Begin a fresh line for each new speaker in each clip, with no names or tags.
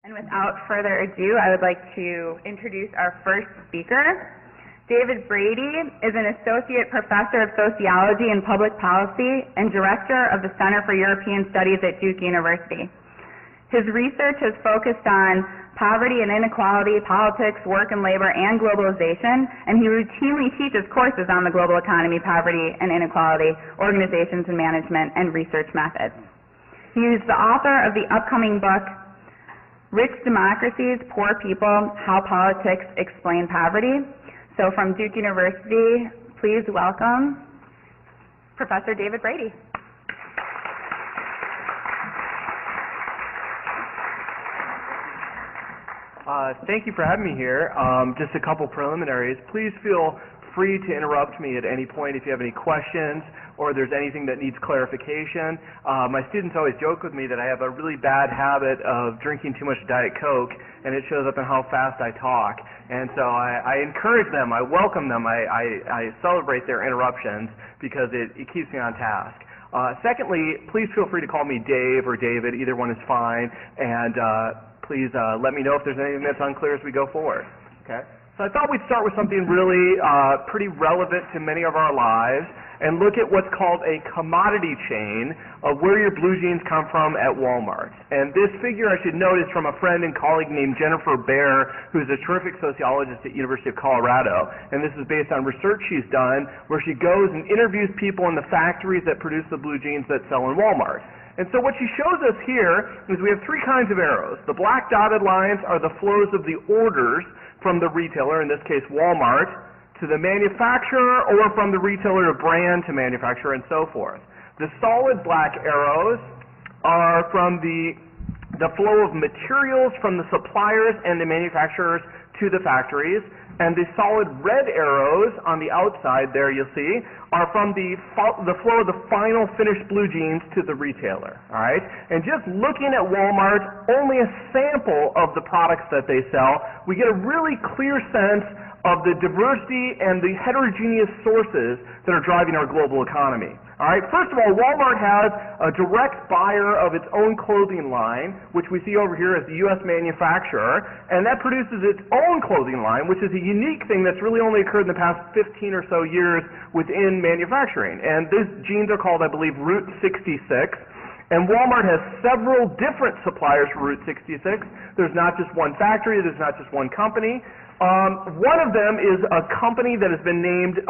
And without further ado, I would like to introduce our first speaker. David Brady is an Associate Professor of Sociology and Public Policy and Director of the Center for European Studies at Duke University. His research has focused on poverty and inequality, politics, work and labor, and globalization, and he routinely teaches courses on the global economy, poverty and inequality, organizations and management, and research methods. He is the author of the upcoming book, Rich Democracies, Poor People, How Politics Explain Poverty. So from Duke University, please welcome Professor David Brady.
Thank you for having me here. Just a couple preliminaries. Please feel free to interrupt me at any point if you have any questions or there's anything that needs clarification. My students always joke with me that I have a really bad habit of drinking too much Diet Coke, and it shows up in how fast I talk. And so I encourage them, I welcome them, I celebrate their interruptions because it keeps me on task. Secondly, please feel free to call me Dave or David. Either one is fine. And please let me know if there's anything that's unclear as we go forward. Okay? So I thought we'd start with something really pretty relevant to many of our lives and look at what's called a commodity chain of where your blue jeans come from at Walmart. And this figure, I should note, is from a friend and colleague named Jennifer Baer, who's a terrific sociologist at University of Colorado. And this is based on research she's done where she goes and interviews people in the factories that produce the blue jeans that sell in Walmart. And so what she shows us here is we have three kinds of arrows. The black dotted lines are the flows of the orders from the retailer, in this case Walmart, to the manufacturer, or from the retailer to brand to manufacturer, and so forth. The solid black arrows are from the flow of materials from the suppliers and the manufacturers to the factories, and the solid red arrows on the outside there you'll see are from the flow of the final finished blue jeans to the retailer. All right? And just looking at Walmart, only a sample of the products that they sell, we get a really clear sense of the diversity and the heterogeneous sources that are driving our global economy. All right, first of all, Walmart has a direct buyer of its own clothing line, which we see over here as the U.S. manufacturer, and that produces its own clothing line, which is a unique thing that's really only occurred in the past 15 or so years within manufacturing. And these jeans are called, I believe, Route 66. And Walmart has several different suppliers for Route 66. There's not just one factory, there's not just one company. One of them is a company that has been named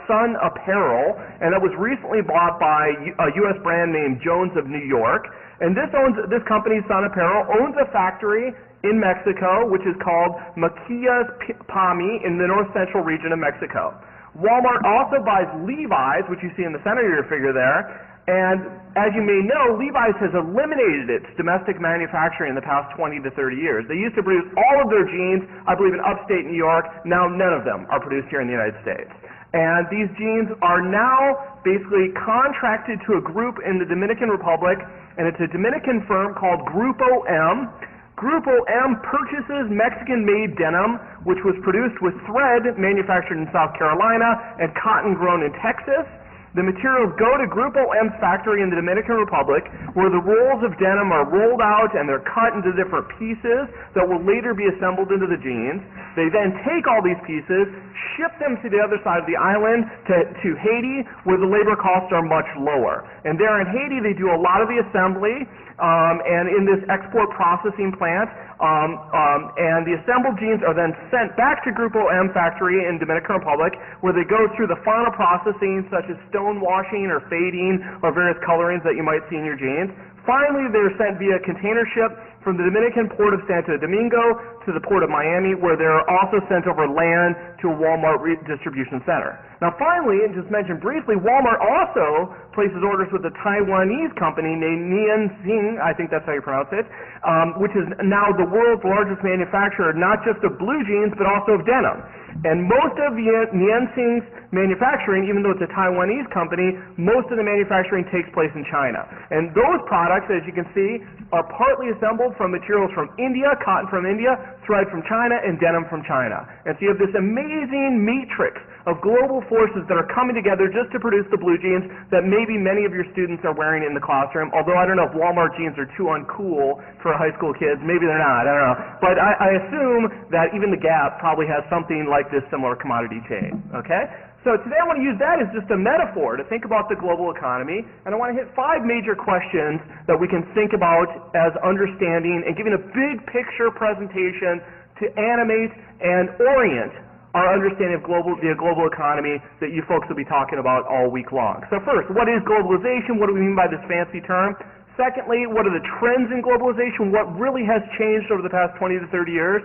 Sun Apparel, and that was recently bought by a U.S. brand named Jones of New York. And this company, Sun Apparel, owns a factory in Mexico, which is called Maquias Pami in the north central region of Mexico. Walmart also buys Levi's, which you see in the center of your figure there. And as you may know, Levi's has eliminated its domestic manufacturing in the past 20 to 30 years. They used to produce all of their jeans, I believe, in upstate New York. Now none of them are produced here in the United States. And these jeans are now basically contracted to a group in the Dominican Republic, and it's a Dominican firm called Grupo M. Grupo M purchases Mexican-made denim, which was produced with thread manufactured in South Carolina and cotton grown in Texas. The materials go to Grupo M's factory in the Dominican Republic, where the rolls of denim are rolled out and they're cut into different pieces that will later be assembled into the jeans. They then take all these pieces, ship them to the other side of the island, to Haiti, where the labor costs are much lower. And there in Haiti, they do a lot of the assembly, and in this export processing plant, and the assembled jeans are then sent back to Grupo M factory in Dominican Republic, where they go through the final processing, such as stone washing or fading or various colorings that you might see in your jeans. Finally, they're sent via container ship from the Dominican port of Santo Domingo to the port of Miami, where they're also sent over land to a Walmart distribution center. Now finally, and just mentioned briefly, Walmart also places orders with a Taiwanese company named Nianxing, I think that's how you pronounce it, which is now the world's largest manufacturer, not just of blue jeans, but also of denim. And most of Nianxing's manufacturing, even though it's a Taiwanese company, most of the manufacturing takes place in China. And those products, as you can see, are partly assembled from materials from India, cotton from India, thread from China, and denim from China. And so you have this amazing matrix of global forces that are coming together just to produce the blue jeans that maybe many of your students are wearing in the classroom, although I don't know if Walmart jeans are too uncool for high school kids. Maybe they're not, I don't know. But I assume that even the Gap probably has something like this similar commodity chain, okay? So today I want to use that as just a metaphor to think about the global economy, and I want to hit 5 major questions that we can think about as understanding and giving a big picture presentation to animate and orient our understanding of the global economy that you folks will be talking about all week long. So first, what is globalization? What do we mean by this fancy term? Secondly, what are the trends in globalization? What really has changed over the past 20 to 30 years?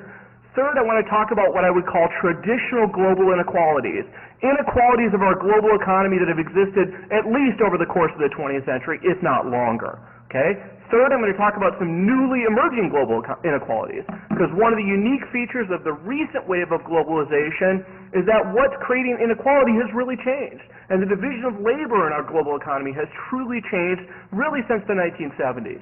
Third, I want to talk about what I would call traditional global inequalities. Inequalities of our global economy that have existed at least over the course of the 20th century, if not longer. Okay? Third, I'm going to talk about some newly emerging global inequalities, because one of the unique features of the recent wave of globalization is that what's creating inequality has really changed. And the division of labor in our global economy has truly changed really since the 1970s.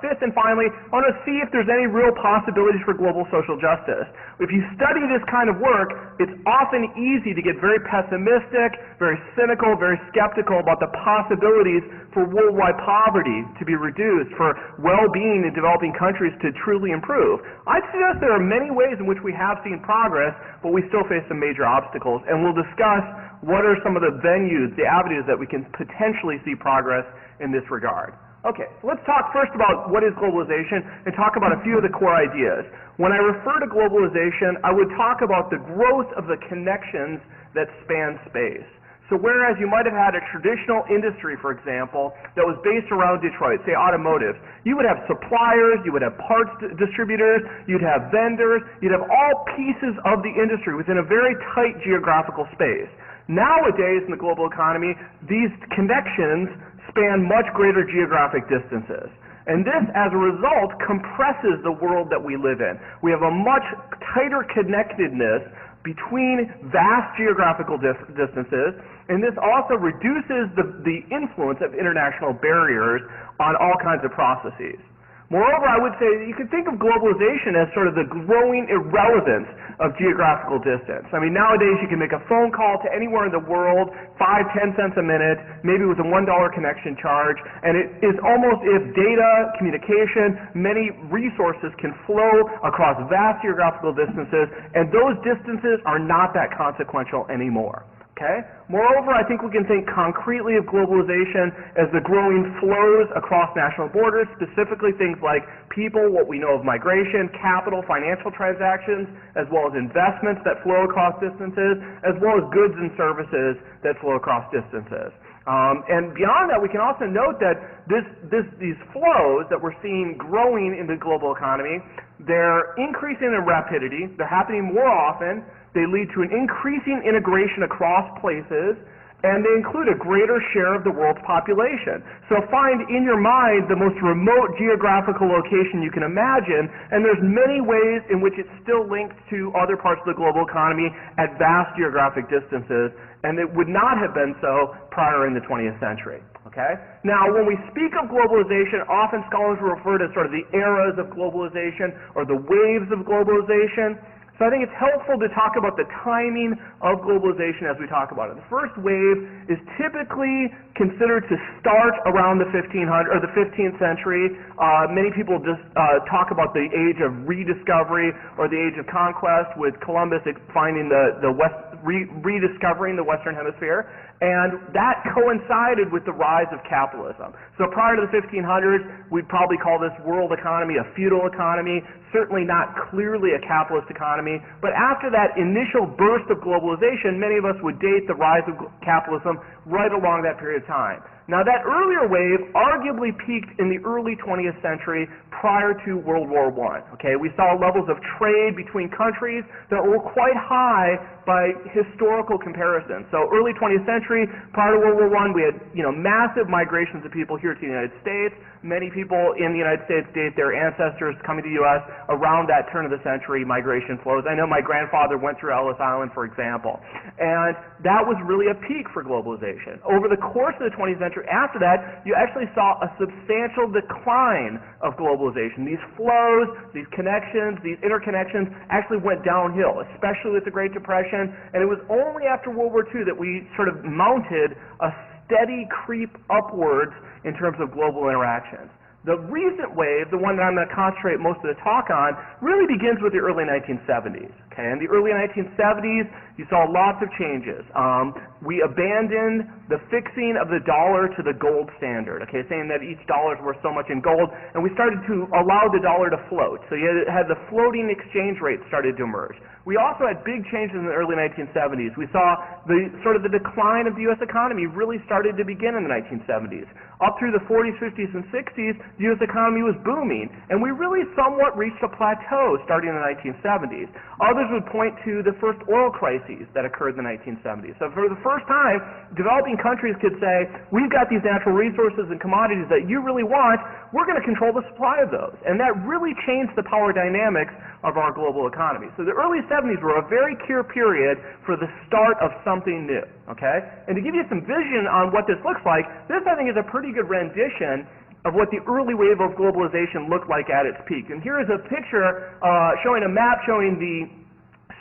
Fifth and finally, I want to see if there's any real possibilities for global social justice. If you study this kind of work, it's often easy to get very pessimistic, very cynical, very skeptical about the possibilities for worldwide poverty to be reduced, for well-being in developing countries to truly improve. I'd suggest there are many ways in which we have seen progress, but we still face some major obstacles, and we'll discuss what are some of the venues, the avenues that we can potentially see progress in this regard. Okay, so let's talk first about what is globalization and talk about a few of the core ideas. When I refer to globalization, I would talk about the growth of the connections that span space. So whereas you might have had a traditional industry, for example, that was based around Detroit, say automotive, you would have suppliers, you would have parts distributors, you'd have vendors, you'd have all pieces of the industry within a very tight geographical space. Nowadays in the global economy, these connections span much greater geographic distances. And this, as a result, compresses the world that we live in. We have a much tighter connectedness between vast geographical distances, and this also reduces the influence of international barriers on all kinds of processes. Moreover, I would say that you could think of globalization as sort of the growing irrelevance of geographical distance. I mean, nowadays you can make a phone call to anywhere in the world, 5-10 cents a minute, maybe with a $1 connection charge, and it is almost if data, communication, many resources can flow across vast geographical distances, and those distances are not that consequential anymore. Okay? Moreover, I think we can think concretely of globalization as the growing flows across national borders, specifically things like people, what we know of migration, capital, financial transactions, as well as investments that flow across distances, as well as goods and services that flow across distances. And beyond that, we can also note that these flows that we're seeing growing in the global economy, they're increasing in rapidity, they're happening more often, they lead to an increasing integration across places, and they include a greater share of the world's population. So find in your mind the most remote geographical location you can imagine, and there's many ways in which it's still linked to other parts of the global economy at vast geographic distances, and it would not have been so prior in the 20th century. Okay? Now, when we speak of globalization, often scholars will refer to sort of the eras of globalization or the waves of globalization. So I think it's helpful to talk about the timing of globalization as we talk about it. The first wave is typically considered to start around the 15th century. Many people just talk about the age of rediscovery or the age of conquest, with Columbus finding rediscovering the Western Hemisphere. And that coincided with the rise of capitalism. So prior to the 1500s, we'd probably call this world economy a feudal economy, certainly not clearly a capitalist economy. But after that initial burst of globalization, many of us would date the rise of capitalism right along that period of time. Now, that earlier wave arguably peaked in the early 20th century prior to World War I. Okay, we saw levels of trade between countries that were quite high by historical comparison. So early 20th century, prior to World War I, we had massive migrations of people here to the United States. Many people in the United States date their ancestors coming to the U.S. around that turn of the century migration flows. I know my grandfather went through Ellis Island, for example. And that was really a peak for globalization. Over the course of the 20th century, century after that, you actually saw a substantial decline of globalization. These flows, these connections, these interconnections actually went downhill, especially with the Great Depression, and it was only after World War II that we sort of mounted a steady creep upwards in terms of global interactions. The recent wave, the one that I'm going to concentrate most of the talk on, really begins with the early 1970s. Okay, in the early 1970s, you saw lots of changes. We abandoned the fixing of the dollar to the gold standard, okay, saying that each dollar is worth so much in gold, and we started to allow the dollar to float. So you had the floating exchange rate started to emerge. We also had big changes in the early 1970s. We saw the decline of the U.S. economy really started to begin in the 1970s. Up through the 40s, 50s, and 60s, the U.S. economy was booming, and we really somewhat reached a plateau starting in the 1970s. Others would point to the first oil crises that occurred in the 1970s. So for the first time, developing countries could say, we've got these natural resources and commodities that you really want, we're going to control the supply of those. And that really changed the power dynamics of our global economy. So the early 70s were a very clear period for the start of something new, okay? And to give you some vision on what this looks like, this I think is a pretty good rendition of what the early wave of globalization looked like at its peak. And here is a picture showing a map showing the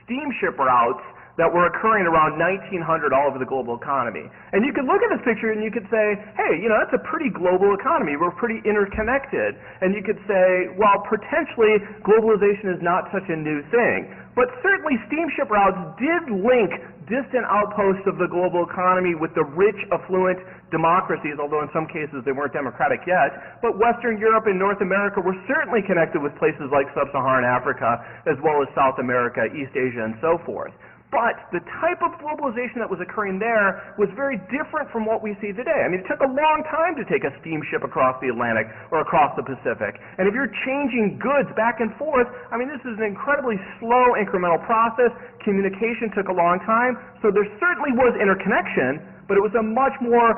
steamship routes that were occurring around 1900 all over the global economy. And you could look at this picture and you could say, hey, you know, that's a pretty global economy. We're pretty interconnected. And you could say, well, potentially globalization is not such a new thing. But certainly steamship routes did link distant outposts of the global economy with the rich, affluent democracies, although in some cases they weren't democratic yet. But Western Europe and North America were certainly connected with places like Sub-Saharan Africa, as well as South America, East Asia, and so forth. But the type of globalization that was occurring there was very different from what we see today. I mean, it took a long time to take a steamship across the Atlantic or across the Pacific. And if you're changing goods back and forth, I mean, this is an incredibly slow incremental process. Communication took a long time. So there certainly was interconnection, but it was a much more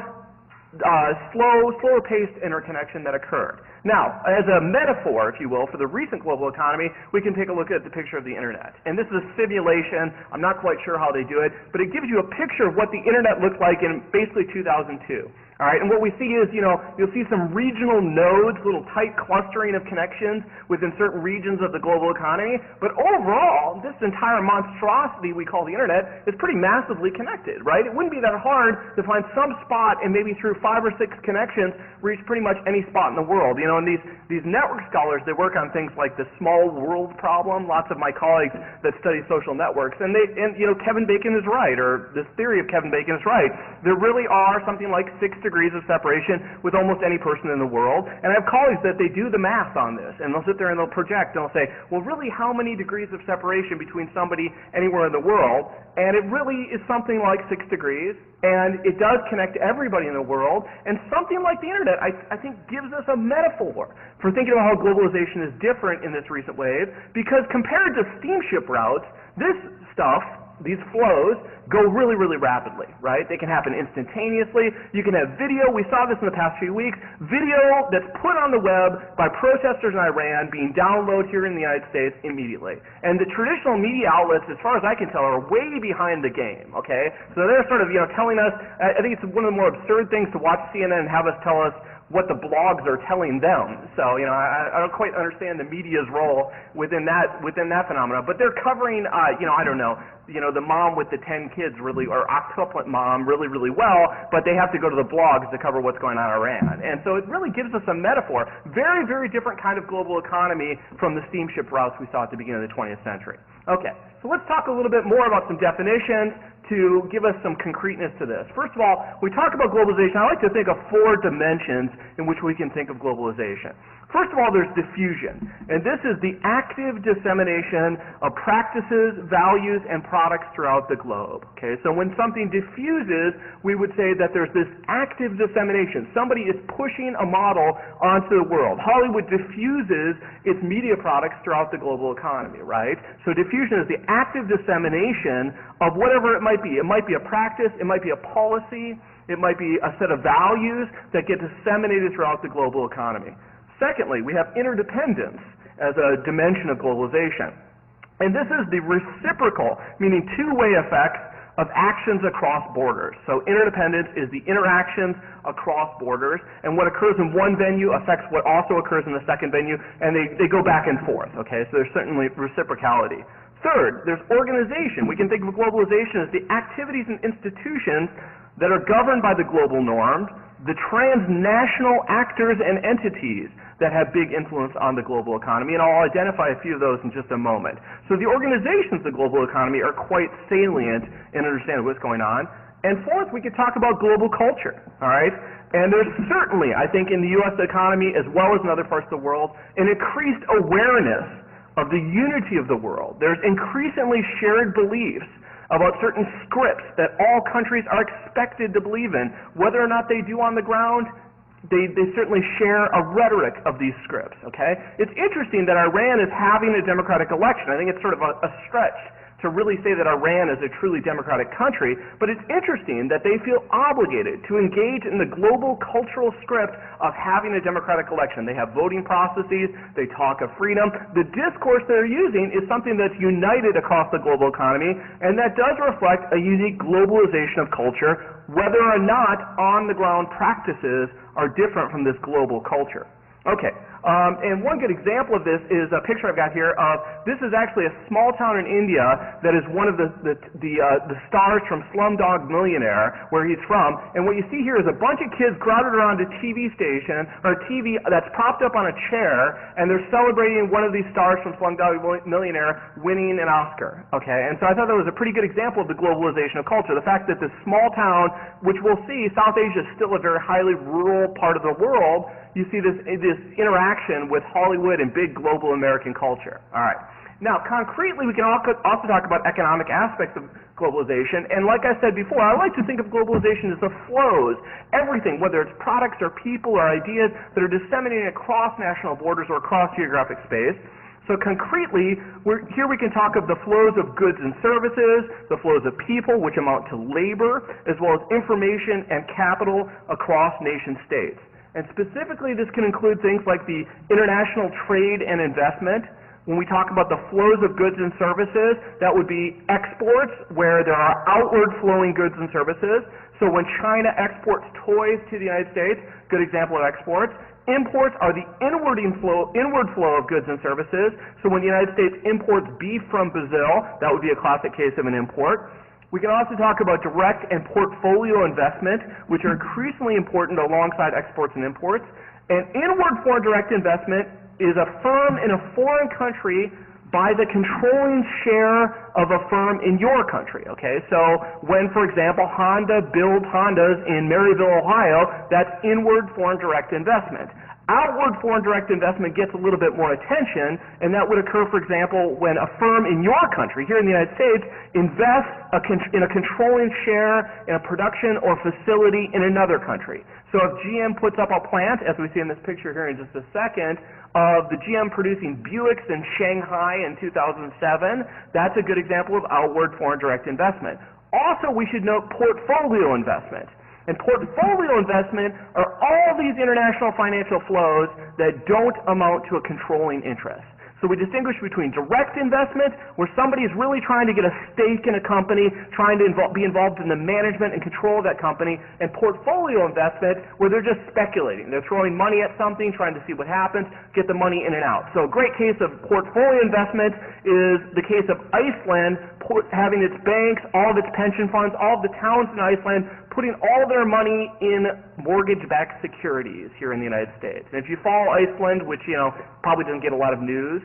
slower-paced interconnection that occurred. Now, as a metaphor, if you will, for the recent global economy, we can take a look at the picture of the Internet. And this is a simulation. I'm not quite sure how they do it, but it gives you a picture of what the Internet looked like in basically 2002. All right, and what we see is, you know, you'll see some regional nodes, little tight clustering of connections within certain regions of the global economy. But overall, this entire monstrosity we call the Internet is pretty massively connected, right? It wouldn't be that hard to find some spot and maybe through 5 or 6 connections reach pretty much any spot in the world. You know, and these network scholars, they work on things like the small world problem. Lots of my colleagues that study social networks, and you know, Kevin Bacon is right, or this theory of Kevin Bacon is right. There really are something like 6 degrees of separation with almost any person in the world. And I have colleagues that they do the math on this, and they'll sit there and they'll project, and they'll say, well, really, how many degrees of separation between somebody anywhere in the world? And it really is something like 6 degrees, and it does connect everybody in the world. And something like the Internet, I think, gives us a metaphor for thinking about how globalization is different in this recent wave, because compared to steamship routes, this stuff, these flows, go really, really rapidly, right? They can happen instantaneously. You can have video. We saw this in the past few weeks. Video that's put on the web by protesters in Iran being downloaded here in the United States immediately. And the traditional media outlets, as far as I can tell, are way behind the game, okay? So they're sort of, you know, telling us, I think it's one of the more absurd things to watch CNN and have us tell us what the blogs are telling them. So, you know, I don't quite understand the media's role within that phenomena. But they're covering, you know, I don't know, the mom with the 10 kids really, or octuplet mom really, really well, but they have to go to the blogs to cover what's going on in Iran. And so it really gives us a metaphor. Very, very different kind of global economy from the steamship routes we saw at the beginning of the 20th century. Okay, so let's talk a little bit more about some definitions to give us some concreteness to this. First of all, we talk about globalization. I like to think of 4 dimensions in which we can think of globalization. First of all, there's diffusion, and this is the active dissemination of practices, values, and products throughout the globe. Okay, so when something diffuses, we would say that there's this active dissemination. Somebody is pushing a model onto the world. Hollywood diffuses its media products throughout the global economy, right? So diffusion is the active dissemination of whatever it might be. It might be a practice, it might be a policy, it might be a set of values that get disseminated throughout the global economy. Secondly, we have interdependence as a dimension of globalization. And this is the reciprocal, meaning two-way effects of actions across borders. So interdependence is the interactions across borders, and what occurs in one venue affects what also occurs in the second venue, and they go back and forth, okay? So there's certainly reciprocality. Third, there's organization. We can think of globalization as the activities and institutions that are governed by the global norms, the transnational actors and entities that have big influence on the global economy, and I'll identify a few of those in just a moment. So the organizations of the global economy are quite salient in understanding what's going on. And fourth, we could talk about global culture, all right? And there's certainly, I think, in the U.S. economy as well as in other parts of the world, an increased awareness of the unity of the world. There's increasingly shared beliefs about certain scripts that all countries are expected to believe in. Whether or not they do on the ground, they certainly share a rhetoric of these scripts, okay? It's interesting that Iran is having a democratic election. I think it's sort of a stretch to really say that Iran is a truly democratic country, but it's interesting that they feel obligated to engage in the global cultural script of having a democratic election. They have voting processes, they talk of freedom. The discourse they're using is something that's united across the global economy, and that does reflect a unique globalization of culture, whether or not on-the-ground practices are different from this global culture. Okay, and one good example of this is a picture I've got here of, this is actually a small town in India that is one of the stars from Slumdog Millionaire, where he's from, and what you see here is a bunch of kids crowded around a TV station, or a TV that's propped up on a chair, and they're celebrating one of these stars from Slumdog Millionaire winning an Oscar, okay? And so I thought that was a pretty good example of the globalization of culture, the fact that this small town, which we'll see, South Asia is still a very highly rural part of the world, you see this interaction with Hollywood and big global American culture. All right. Now, concretely, we can also talk about economic aspects of globalization, and like I said before, I like to think of globalization as the flows, everything, whether it's products or people or ideas that are disseminating across national borders or across geographic space. So concretely, here we can talk of the flows of goods and services, the flows of people, which amount to labor, as well as information and capital across nation states. And specifically, this can include things like the international trade and investment. When we talk about the flows of goods and services, that would be exports, where there are outward flowing goods and services. So when China exports toys to the United States, good example of exports. Imports are the inward flow of goods and services. So when the United States imports beef from Brazil, that would be a classic case of an import. We can also talk about direct and portfolio investment, which are increasingly important alongside exports and imports. And inward foreign direct investment is a firm in a foreign country by the controlling share of a firm in your country, okay? So when, for example, Honda builds Hondas in Maryville, Ohio, that's inward foreign direct investment. Outward foreign direct investment gets a little bit more attention, and that would occur, for example, when a firm in your country, here in the United States, invests in a controlling share in a production or facility in another country. So if GM puts up a plant, as we see in this picture here in just a second, of the GM producing Buicks in Shanghai in 2007, that's a good example of outward foreign direct investment. Also, we should note portfolio investment. And portfolio investment are all these international financial flows that don't amount to a controlling interest. So we distinguish between direct investment, where somebody is really trying to get a stake in a company, trying to be involved in the management and control of that company, and portfolio investment, where they're just speculating. They're throwing money at something, trying to see what happens, get the money in and out. So a great case of portfolio investment is the case of Iceland having its banks, all of its pension funds, all of the towns in Iceland putting all their money in mortgage-backed securities here in the United States. And if you follow Iceland, which, probably doesn't get a lot of news,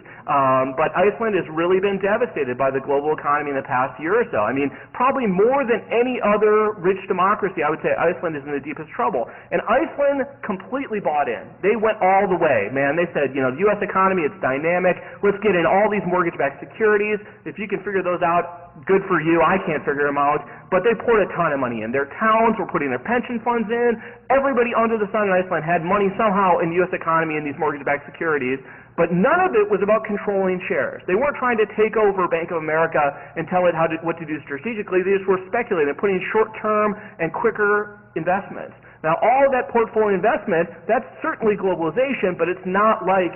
but Iceland has really been devastated by the global economy in the past year or so. I mean, probably more than any other rich democracy, I would say Iceland is in the deepest trouble. And Iceland completely bought in. They went all the way, man. They said, the U.S. economy, it's dynamic. Let's get in all these mortgage-backed securities. If you can figure those out, good for you. I can't figure them out. But they poured a ton of money in. Their towns were putting their pension funds in. Everybody under the sun in Iceland had money somehow in the U.S. economy in these mortgage-backed securities. But none of it was about controlling shares. They weren't trying to take over Bank of America and tell it what to do strategically. They just were speculating, putting short-term and quicker investments. Now, all of that portfolio investment, that's certainly globalization, but it's not like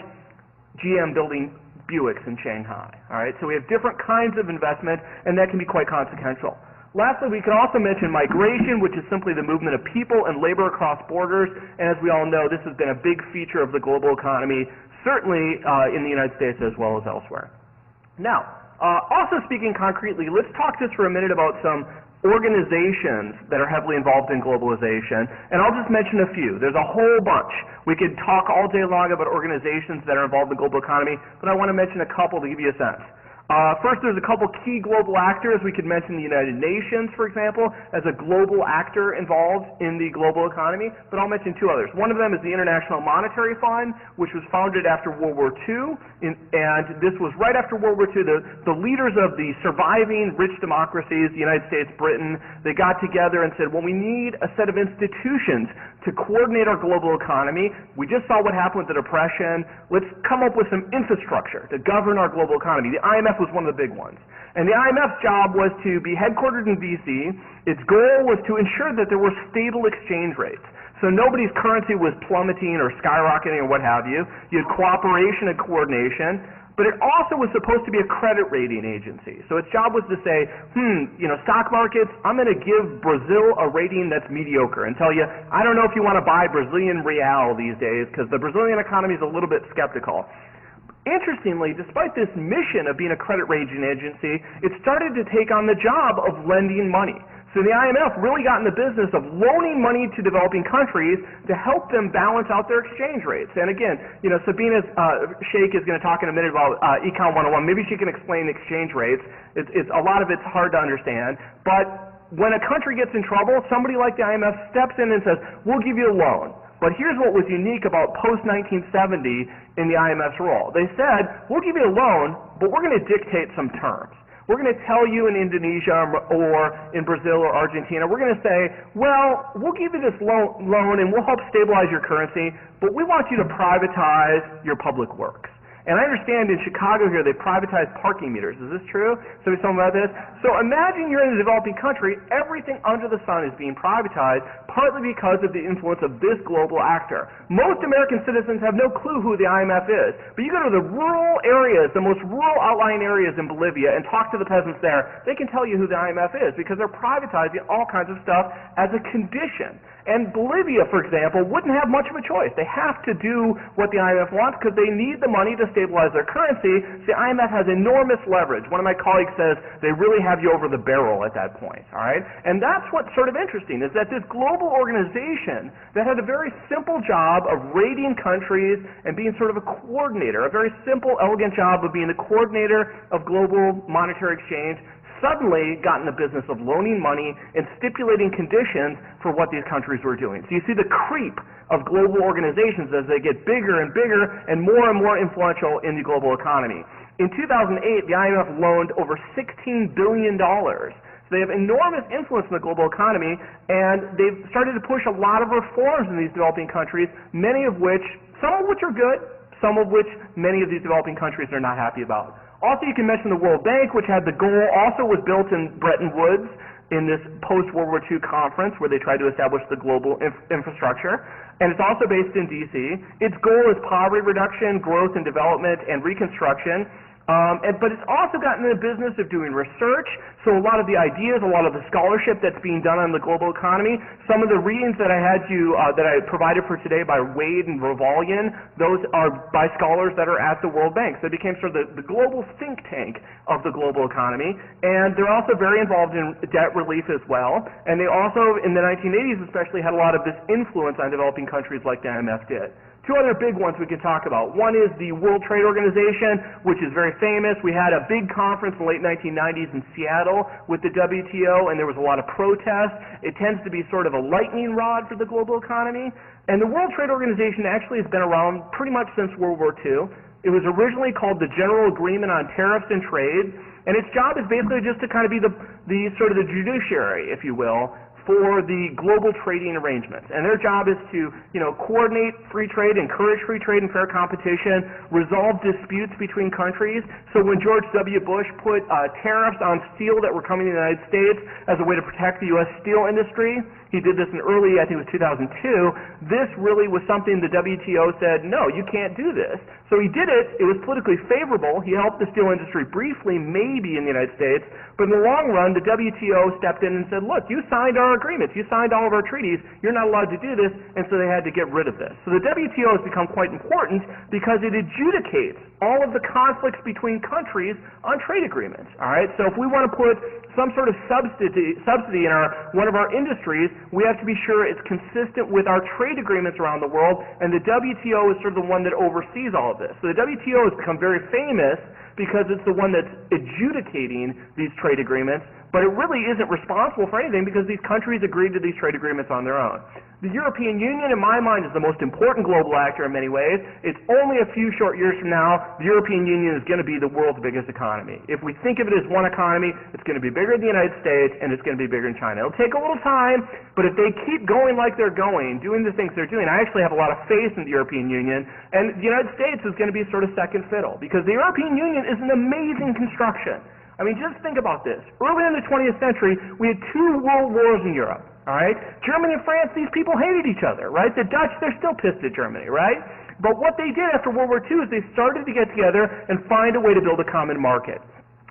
GM building Buicks in Shanghai. All right, so we have different kinds of investment, and that can be quite consequential. Lastly, we can also mention migration, which is simply the movement of people and labor across borders. And as we all know, this has been a big feature of the global economy, certainly in the United States as well as elsewhere. Now, also speaking concretely, let's talk just for a minute about some organizations that are heavily involved in globalization, and I'll just mention a few. There's a whole bunch. We could talk all day long about organizations that are involved in the global economy, but I want to mention a couple to give you a sense. First, there's a couple key global actors. We could mention the United Nations, for example, as a global actor involved in the global economy, but I'll mention two others. One of them is the International Monetary Fund, which was founded after World War II, and this was right after World War II. The leaders of the surviving rich democracies, the United States, Britain, they got together and said, well, we need a set of institutions to coordinate our global economy. We just saw what happened with the Depression. Let's come up with some infrastructure to govern our global economy. The IMF was one of the big ones. And the IMF's job was to be headquartered in D.C. Its goal was to ensure that there were stable exchange rates. So nobody's currency was plummeting or skyrocketing or what have you. You had cooperation and coordination. But it also was supposed to be a credit rating agency. So its job was to say, stock markets, I'm going to give Brazil a rating that's mediocre and tell you, I don't know if you want to buy Brazilian real these days because the Brazilian economy is a little bit skeptical. Interestingly, despite this mission of being a credit rating agency, it started to take on the job of lending money. So the IMF really got in the business of loaning money to developing countries to help them balance out their exchange rates. And again, Sabina Sheikh is going to talk in a minute about Econ 101. Maybe she can explain exchange rates. A lot of it's hard to understand. But when a country gets in trouble, somebody like the IMF steps in and says, we'll give you a loan. But here's what was unique about post-1970 in the IMF's role. They said, we'll give you a loan, but we're going to dictate some terms. We're going to tell you in Indonesia or in Brazil or Argentina, we're going to say, well, we'll give you this loan and we'll help stabilize your currency, but we want you to privatize your public works. And I understand in Chicago here they privatize parking meters. Is this true? Somebody told me about this? So imagine you're in a developing country, everything under the sun is being privatized, partly because of the influence of this global actor. Most American citizens have no clue who the IMF is. But you go to the rural areas, the most rural outlying areas in Bolivia, and talk to the peasants there, they can tell you who the IMF is because they're privatizing all kinds of stuff as a condition. And Bolivia, for example, wouldn't have much of a choice. They have to do what the IMF wants because they need the money to stabilize their currency. The IMF has enormous leverage. One of my colleagues says they really have you over the barrel at that point, all right? And that's what's sort of interesting, is that this global organization that had a very simple job of rating countries and being sort of a coordinator, a very simple, elegant job of being the coordinator of global monetary exchange, suddenly got in the business of loaning money and stipulating conditions for what these countries were doing. So you see the creep of global organizations as they get bigger and bigger and more influential in the global economy. In 2008, the IMF loaned over $16 billion. So they have enormous influence in the global economy, and they've started to push a lot of reforms in these developing countries, some of which are good, some of which many of these developing countries are not happy about. Also, you can mention the World Bank, which had the goal, also was built in Bretton Woods in this post-World War II conference where they tried to establish the global infrastructure. And it's also based in D.C. Its goal is poverty reduction, growth and development, and reconstruction. But it's also gotten in the business of doing research, so a lot of the ideas, a lot of the scholarship that's being done on the global economy, some of the readings that I provided for today by Wade and Rovalian, those are by scholars that are at the World Bank. So it became sort of the global think tank of the global economy, and they're also very involved in debt relief as well, and they also, in the 1980s especially, had a lot of this influence on developing countries like the IMF did. Two other big ones we can talk about. One is the World Trade Organization, which is very famous. We had a big conference in the late 1990s in Seattle with the WTO, and there was a lot of protest. It tends to be sort of a lightning rod for the global economy. And the World Trade Organization actually has been around pretty much since World War II. It was originally called the General Agreement on Tariffs and Trade, and its job is basically just to kind of be the judiciary, if you will, for the global trading arrangements. And their job is to, coordinate free trade, encourage free trade and fair competition, resolve disputes between countries. So when George W. Bush put tariffs on steel that were coming to the United States as a way to protect the U.S. steel industry, he did this in early, I think it was 2002, this really was something the WTO said, no, you can't do this. So he did it. It was politically favorable. He helped the steel industry briefly, maybe in the United States, but in the long run, the WTO stepped in and said, look, you signed our agreements, you signed all of our treaties, you're not allowed to do this, and so they had to get rid of this. So the WTO has become quite important because it adjudicates all of the conflicts between countries on trade agreements. All right, so if we want to put some sort of subsidy in one of our industries, we have to be sure it's consistent with our trade agreements around the world, and the WTO is sort of the one that oversees all of this. So the WTO has become very famous because it's the one that's adjudicating these trade agreements, but it really isn't responsible for anything because these countries agreed to these trade agreements on their own. The European Union, in my mind, is the most important global actor in many ways. It's only a few short years from now, the European Union is going to be the world's biggest economy. If we think of it as one economy, it's going to be bigger than the United States, and it's going to be bigger than China. It'll take a little time, but if they keep going like they're going, doing the things they're doing, I actually have a lot of faith in the European Union, and the United States is going to be sort of second fiddle, because the European Union is an amazing construction. I mean, just think about this. Early in the 20th century, we had 2 world wars in Europe, all right? Germany and France, these people hated each other, right? The Dutch, they're still pissed at Germany, right? But what they did after World War II is they started to get together and find a way to build a common market.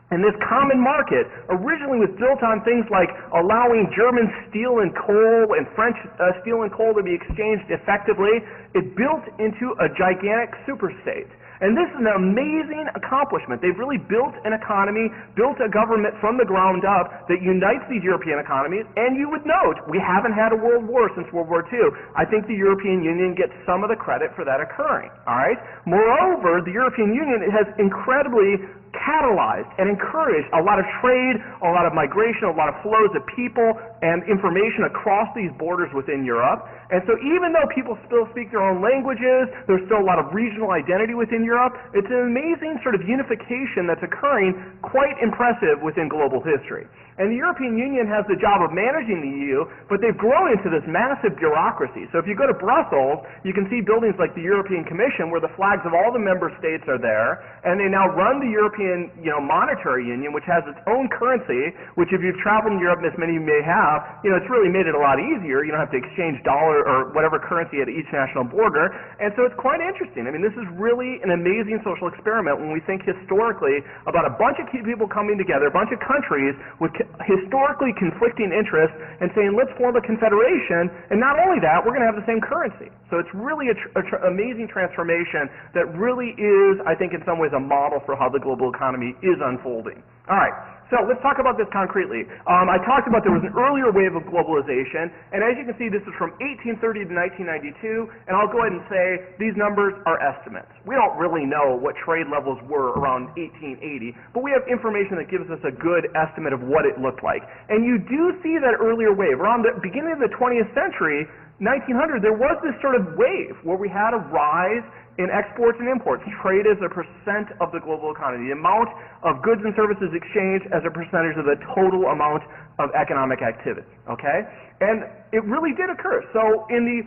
And this common market originally was built on things like allowing German steel and coal and French steel and coal to be exchanged effectively. It built into a gigantic superstate. And this is an amazing accomplishment. They've really built an economy, built a government from the ground up that unites these European economies. And you would note, we haven't had a world war since World War II. I think the European Union gets some of the credit for that occurring. All right? Moreover, the European Union has incredibly catalyzed and encouraged a lot of trade, a lot of migration, a lot of flows of people and information across these borders within Europe. And so even though people still speak their own languages, there's still a lot of regional identity within Europe, it's an amazing sort of unification that's occurring, quite impressive within global history. And the European Union has the job of managing the EU, but they've grown into this massive bureaucracy. So if you go to Brussels, you can see buildings like the European Commission where the flags of all the member states are there, and they now run the European Monetary Union, which has its own currency, which if you've traveled in Europe, as many of you may have, it's really made it a lot easier. You don't have to exchange dollar or whatever currency at each national border. And so it's quite interesting. I mean, this is really an amazing social experiment when we think historically about a bunch of people coming together, a bunch of countries with historically conflicting interests and saying, let's form a confederation, and not only that, we're going to have the same currency. So it's really an amazing transformation that really is, I think, in some ways a model for how the global economy is unfolding. All right, so let's talk about this concretely. I talked about there was an earlier wave of globalization, and as you can see, this is from 1830 to 1992, and I'll go ahead and say these numbers are estimates. We don't really know what trade levels were around 1880, but we have information that gives us a good estimate of what it looked like. And you do see that earlier wave. Around the beginning of the 20th century, 1900, there was this sort of wave where we had a rise in exports and imports, trade as a percent of the global economy, the amount of goods and services exchanged as a percentage of the total amount of economic activity, okay? And it really did occur. So in the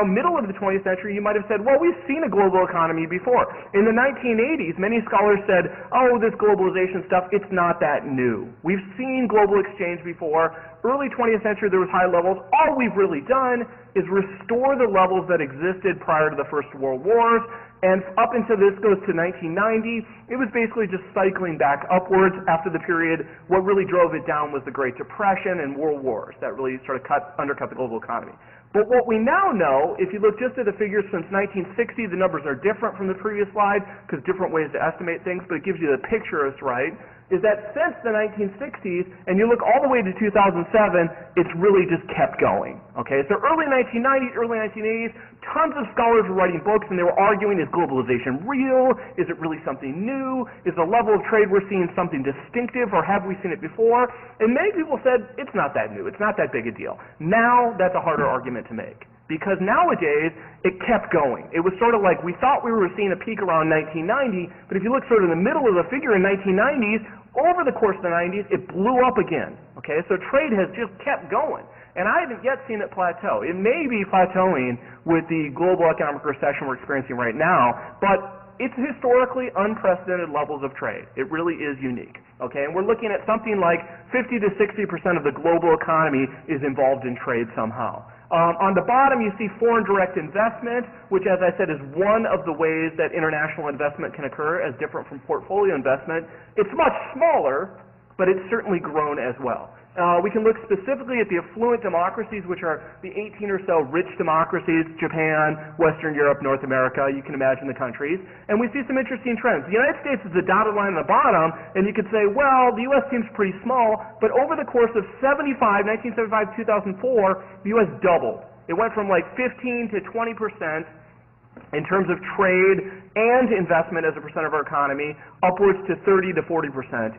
middle of the 20th century, you might have said, well, we've seen a global economy before. In the 1980s, many scholars said, oh, this globalization stuff, it's not that new. We've seen global exchange before. Early 20th century, there was high levels. All we've really done is restore the levels that existed prior to the First World Wars. And up until this goes to 1990, it was basically just cycling back upwards after the period. What really drove it down was the Great Depression and World Wars. That really sort of undercut the global economy. But what we now know, if you look just at the figures since 1960, the numbers are different from the previous slide because different ways to estimate things, but it gives you the picture is right, is that since the 1960s, and you look all the way to 2007, it's really just kept going. Okay, so early 1990s, early 1980s, tons of scholars were writing books and they were arguing, is globalization real? Is it really something new? Is the level of trade we're seeing something distinctive, or have we seen it before? And many people said, it's not that new, it's not that big a deal. Now, that's a harder argument to make. Because nowadays, it kept going. It was sort of like we thought we were seeing a peak around 1990, but if you look sort of in the middle of the figure in 1990s, over the course of the 90s, it blew up again. Okay, so trade has just kept going. And I haven't yet seen it plateau. It may be plateauing with the global economic recession we're experiencing right now, but it's historically unprecedented levels of trade. It really is unique. Okay, and we're looking at something like 50 to 60% of the global economy is involved in trade somehow. On the bottom, you see foreign direct investment, which, as I said, is one of the ways that international investment can occur as different from portfolio investment. It's much smaller, but it's certainly grown as well. We can look specifically at the affluent democracies, which are the 18 or so rich democracies, Japan, Western Europe, North America. You can imagine the countries. And we see some interesting trends. The United States is the dotted line on the bottom, and you could say, well, the U.S. seems pretty small, but over the course of 1975, 2004, the U.S. doubled. It went from like 15 to 20% in terms of trade and investment as a percent of our economy, upwards to 30 to 40%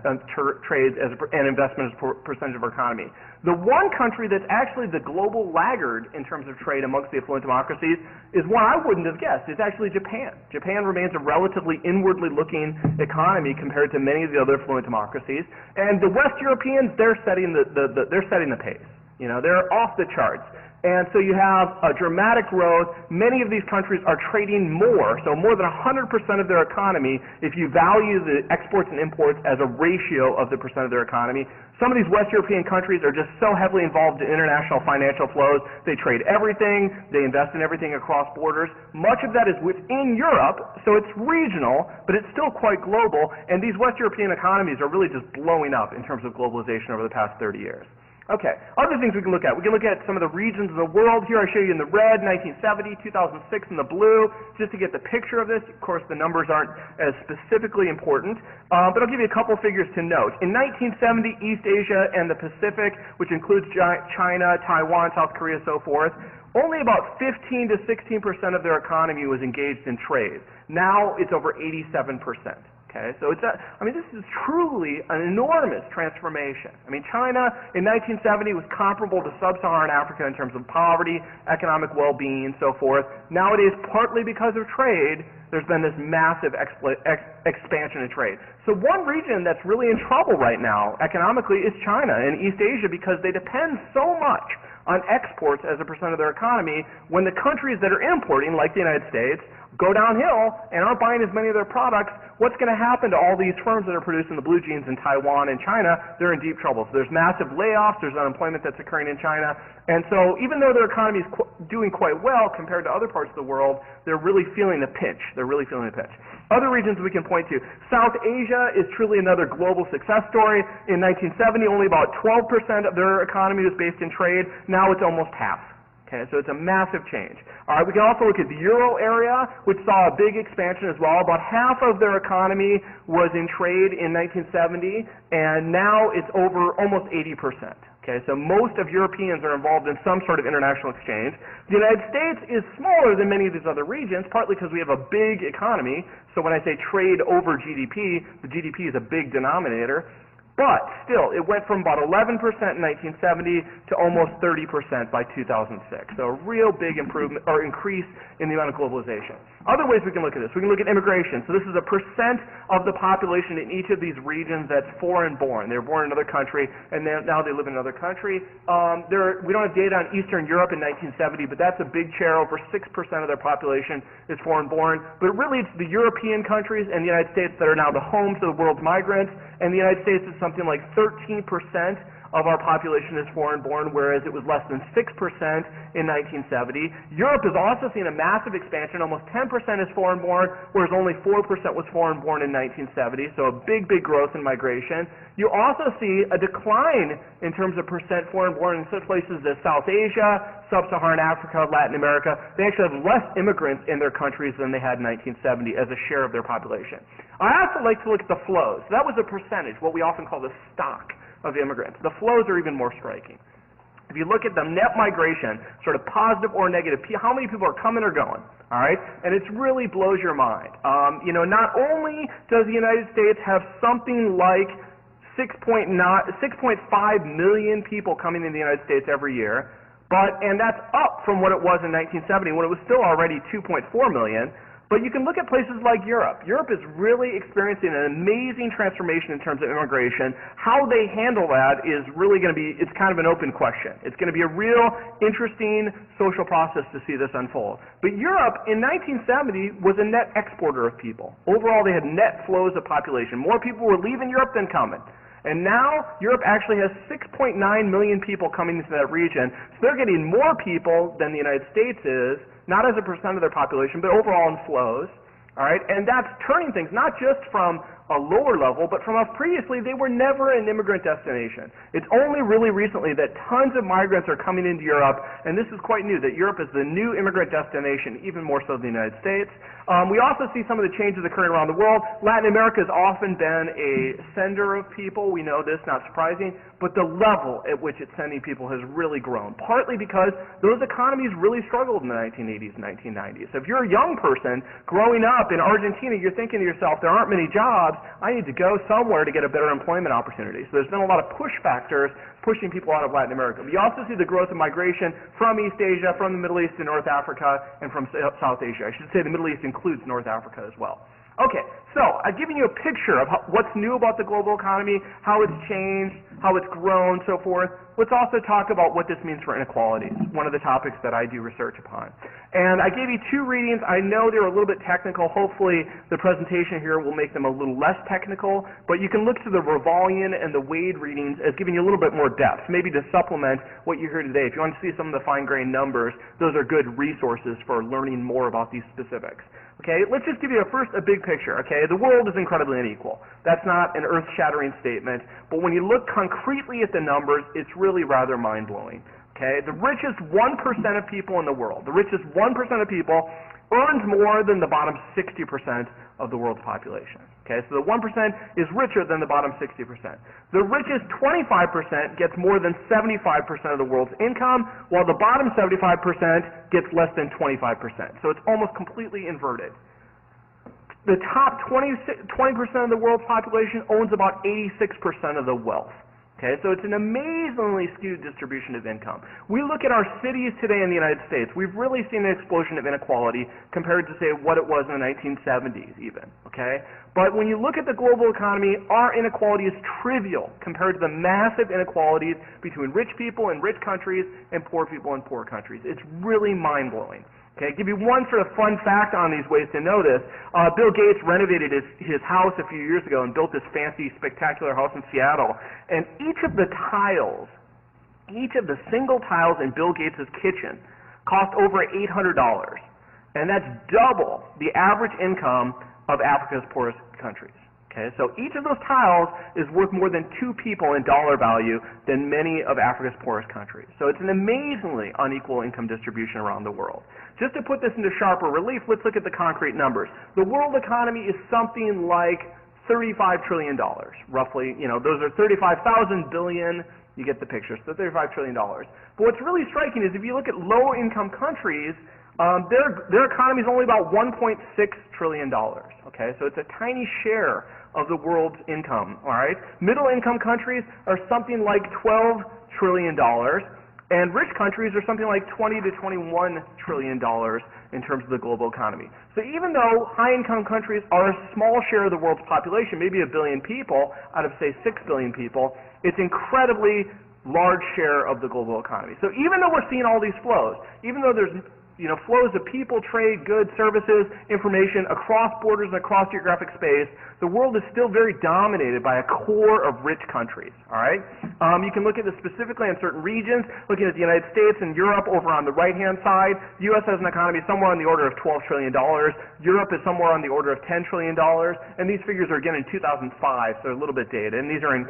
of trade and investment as a percentage of our economy. The one country that's actually the global laggard in terms of trade amongst the affluent democracies is one I wouldn't have guessed. It's actually Japan. Japan remains a relatively inwardly looking economy compared to many of the other affluent democracies. And the West Europeans, they're setting the pace. You know, they're off the charts. And so you have a dramatic growth. Many of these countries are trading more, so more than 100% of their economy if you value the exports and imports as a ratio of the percent of their economy. Some of these West European countries are just so heavily involved in international financial flows. They trade everything. They invest in everything across borders. Much of that is within Europe, so it's regional, but it's still quite global. And these West European economies are really just blowing up in terms of globalization over the past 30 years. Okay, other things we can look at. We can look at some of the regions of the world. Here I show you in the red, 1970, 2006 in the blue, just to get the picture of this. Of course, the numbers aren't as specifically important, but I'll give you a couple figures to note. In 1970, East Asia and the Pacific, which includes China, Taiwan, South Korea, so forth, only about 15 to 16% of their economy was engaged in trade. Now it's over 87%. Okay, so this is truly an enormous transformation. I mean, China in 1970 was comparable to sub-Saharan Africa in terms of poverty, economic well-being, so forth. Nowadays, partly because of trade, there's been this massive expansion in trade. So one region that's really in trouble right now economically is China and East Asia because they depend so much on exports as a percent of their economy when the countries that are importing, like the United States, go downhill and aren't buying as many of their products. What's going to happen to all these firms that are producing the blue jeans in Taiwan and China? They're in deep trouble. So there's massive layoffs, there's unemployment that's occurring in China, and so even though their economy is doing quite well compared to other parts of the world, they're really feeling the pinch. Other regions we can point to. South Asia is truly another global success story. In 1970, only about 12% of their economy was based in trade. Now it's almost half. Okay, so it's a massive change. All right, we can also look at the Euro area, which saw a big expansion as well. About half of their economy was in trade in 1970, and now it's over almost 80%. Okay, so most of Europeans are involved in some sort of international exchange. The United States is smaller than many of these other regions, partly because we have a big economy. So when I say trade over GDP, the GDP is a big denominator. But still, it went from about 11% in 1970 to almost 30% by 2006. So a real big improvement or increase in the amount of globalization. Other ways we can look at this. We can look at immigration. So this is a percent of the population in each of these regions that's foreign born. They were born in another country, and now they live in another country. We don't have data on Eastern Europe in 1970, but that's a big share. Over 6% of their population is foreign born. But really, it's the European countries and the United States that are now the homes of the world's migrants. And the United States is something like 13% of our population is foreign-born, whereas it was less than 6% in 1970. Europe has also seen a massive expansion. Almost 10% is foreign-born, whereas only 4% was foreign-born in 1970, so a big, big growth in migration. You also see a decline in terms of percent foreign-born in such places as South Asia, Sub-Saharan Africa, Latin America. They actually have less immigrants in their countries than they had in 1970 as a share of their population. I also like to look at the flows. So that was a percentage, what we often call the stock of immigrants. The flows are even more striking. If you look at the net migration, sort of positive or negative, how many people are coming or going, all right? And it really blows your mind. Not only does the United States have something like 6.5 million people coming in the United States every year, and that's up from what it was in 1970 when it was still already 2.4 million, But you can look at places like Europe. Europe is really experiencing an amazing transformation in terms of immigration. How they handle that is really going to be, it's kind of an open question. It's going to be a real interesting social process to see this unfold. But Europe in 1970 was a net exporter of people. Overall, they had net flows of population. More people were leaving Europe than coming. And now Europe actually has 6.9 million people coming into that region. So they're getting more people than the United States is, not as a percent of their population, but overall in flows. All right, and that's turning things not just from a lower level, but from previously they were never an immigrant destination. It's only really recently that tons of migrants are coming into Europe, and this is quite new, that Europe is the new immigrant destination, even more so than the United States. We also see some of the changes occurring around the world. Latin America has often been a sender of people. We know this, not surprising, but the level at which it's sending people has really grown, partly because those economies really struggled in the 1980s and 1990s. So if you're a young person growing up in Argentina, you're thinking to yourself, there aren't many jobs, I need to go somewhere to get a better employment opportunity. So there's been a lot of push factors pushing people out of Latin America. We also see the growth of migration from East Asia, from the Middle East to North Africa, and from South Asia. I should say the Middle East includes North Africa as well. Okay, so I've given you a picture of what's new about the global economy, how it's changed, how it's grown, so forth. Let's also talk about what this means for inequalities, one of the topics that I do research upon. And I gave you two readings. I know they're a little bit technical. Hopefully the presentation here will make them a little less technical, but you can look to the Revollian and the Wade readings as giving you a little bit more depth, maybe to supplement what you hear today. If you want to see some of the fine-grained numbers, those are good resources for learning more about these specifics. Okay, let's just give you a big picture, okay? The world is incredibly unequal. That's not an earth-shattering statement, but when you look concretely at the numbers, it's really rather mind-blowing, okay? The richest 1% of people in the world, the richest 1% of people earns more than the bottom 60% of the world's population, okay? So the 1% is richer than the bottom 60%. The richest 25% gets more than 75% of the world's income, while the bottom 75% gets less than 25%. So it's almost completely inverted. The top 20% of the world's population owns about 86% of the wealth. Okay, so it's an amazingly skewed distribution of income. We look at our cities today in the United States. We've really seen an explosion of inequality compared to, say, what it was in the 1970s even. Okay? But when you look at the global economy, our inequality is trivial compared to the massive inequalities between rich people in rich countries and poor people in poor countries. It's really mind-blowing. Okay, give you one sort of fun fact on these ways to know this. Bill Gates renovated his house a few years ago and built this fancy, spectacular house in Seattle. And each of the single tiles in Bill Gates' kitchen cost over $800. And that's double the average income of Africa's poorest countries. Okay, so each of those tiles is worth more than 2 people in dollar value than many of Africa's poorest countries. So it's an amazingly unequal income distribution around the world. Just to put this into sharper relief, let's look at the concrete numbers. The world economy is something like $35 trillion, roughly. You know, those are 35,000 billion. You get the picture. So $35 trillion. But what's really striking is if you look at low-income countries, their economy is only about $1.6 trillion. Okay, so it's a tiny share of the world's income. All right, middle-income countries are something like $12 trillion, and rich countries are something like $20 to $21 trillion in terms of the global economy. So even though high-income countries are a small share of the world's population, maybe 1 billion people out of say 6 billion people, it's incredibly large share of the global economy. So even though we're seeing all these flows, even though there's flows of people, trade, goods, services, information across borders and across geographic space, the world is still very dominated by a core of rich countries, all right? You can look at this specifically in certain regions, looking at the United States and Europe over on the right-hand side. The U.S. has an economy somewhere on the order of $12 trillion. Europe is somewhere on the order of $10 trillion. And these figures are, again, in 2005, so they're a little bit dated. And these are in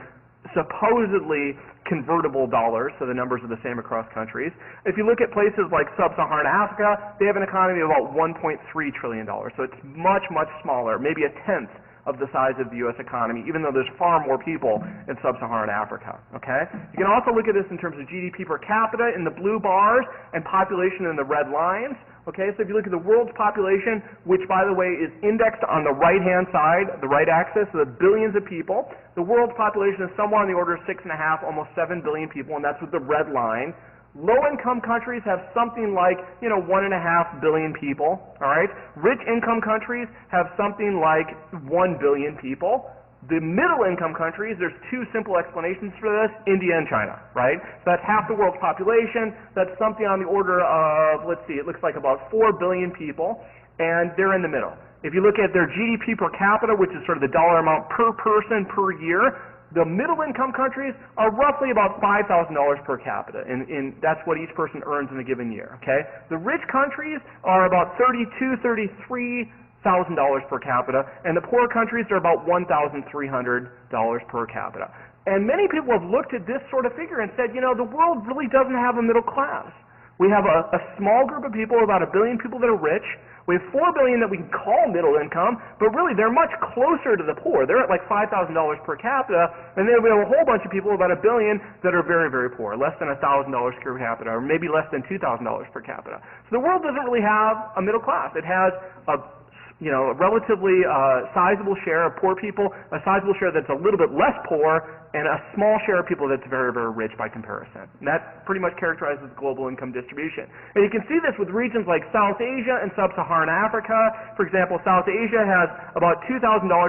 supposedly convertible dollars, so the numbers are the same across countries. If you look at places like sub-Saharan Africa, they have an economy of about $1.3 trillion, so it's much, much smaller, maybe a tenth of the size of the U.S. economy, even though there's far more people in sub-Saharan Africa, okay? You can also look at this in terms of GDP per capita in the blue bars and population in the red lines. Okay, so if you look at the world's population, which, by the way, is indexed on the right-hand side, the right axis, so the billions of people, the world's population is somewhere on the order of 6.5, almost 7 billion people, and that's with the red line. Low-income countries have something like, 1.5 billion people, all right? Rich-income countries have something like 1 billion people. The middle-income countries, there's two simple explanations for this, India and China, right? So that's half the world's population. That's something on the order of, let's see, it looks like about 4 billion people, and they're in the middle. If you look at their GDP per capita, which is sort of the dollar amount per person per year, the middle-income countries are roughly about $5,000 per capita, and that's what each person earns in a given year, okay? The rich countries are about $32,000, $33,000 per capita, and the poor countries are about $1,300 per capita. And many people have looked at this sort of figure and said, the world really doesn't have a middle class. We have a small group of people, about 1 billion people that are rich. We have 4 billion that we can call middle income, but really they're much closer to the poor. They're at like $5,000 per capita, and then we have a whole bunch of people, about 1 billion, that are very, very poor, less than $1,000 per capita, or maybe less than $2,000 per capita. So the world doesn't really have a middle class. It has a relatively sizable share of poor people, a sizable share that's a little bit less poor, and a small share of people that's very, very rich by comparison. And that pretty much characterizes global income distribution. And you can see this with regions like South Asia and Sub-Saharan Africa. For example, South Asia has about $2,000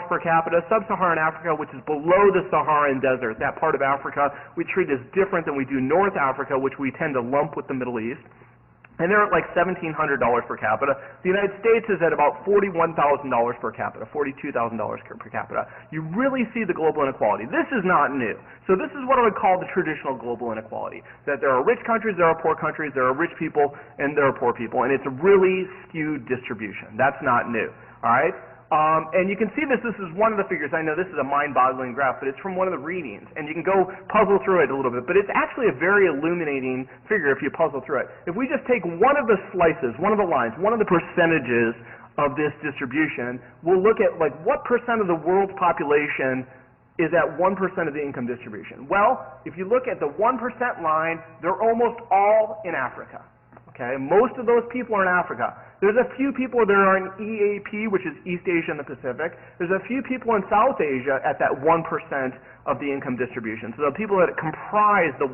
per capita. Sub-Saharan Africa, which is below the Saharan Desert, that part of Africa we treat as different than we do North Africa, which we tend to lump with the Middle East. And they're at like $1,700 per capita. The United States is at about $41,000 per capita, $42,000 per capita. You really see the global inequality. This is not new. So this is what I would call the traditional global inequality, that there are rich countries, there are poor countries, there are rich people, and there are poor people, and it's a really skewed distribution. That's not new, all right? And you can see this is one of the figures. I know this is a mind-boggling graph, but it's from one of the readings, and you can go puzzle through it a little bit, but it's actually a very illuminating figure if you puzzle through it. If we just take one of the slices, one of the lines, one of the percentages of this distribution, we'll look at like what percent of the world's population is at 1% of the income distribution. Well, if you look at the 1% line, they're almost all in Africa. Okay, most of those people are in Africa. There's a few people that are in EAP, which is East Asia and the Pacific. There's a few people in South Asia at that 1% of the income distribution. So the people that comprise the 1%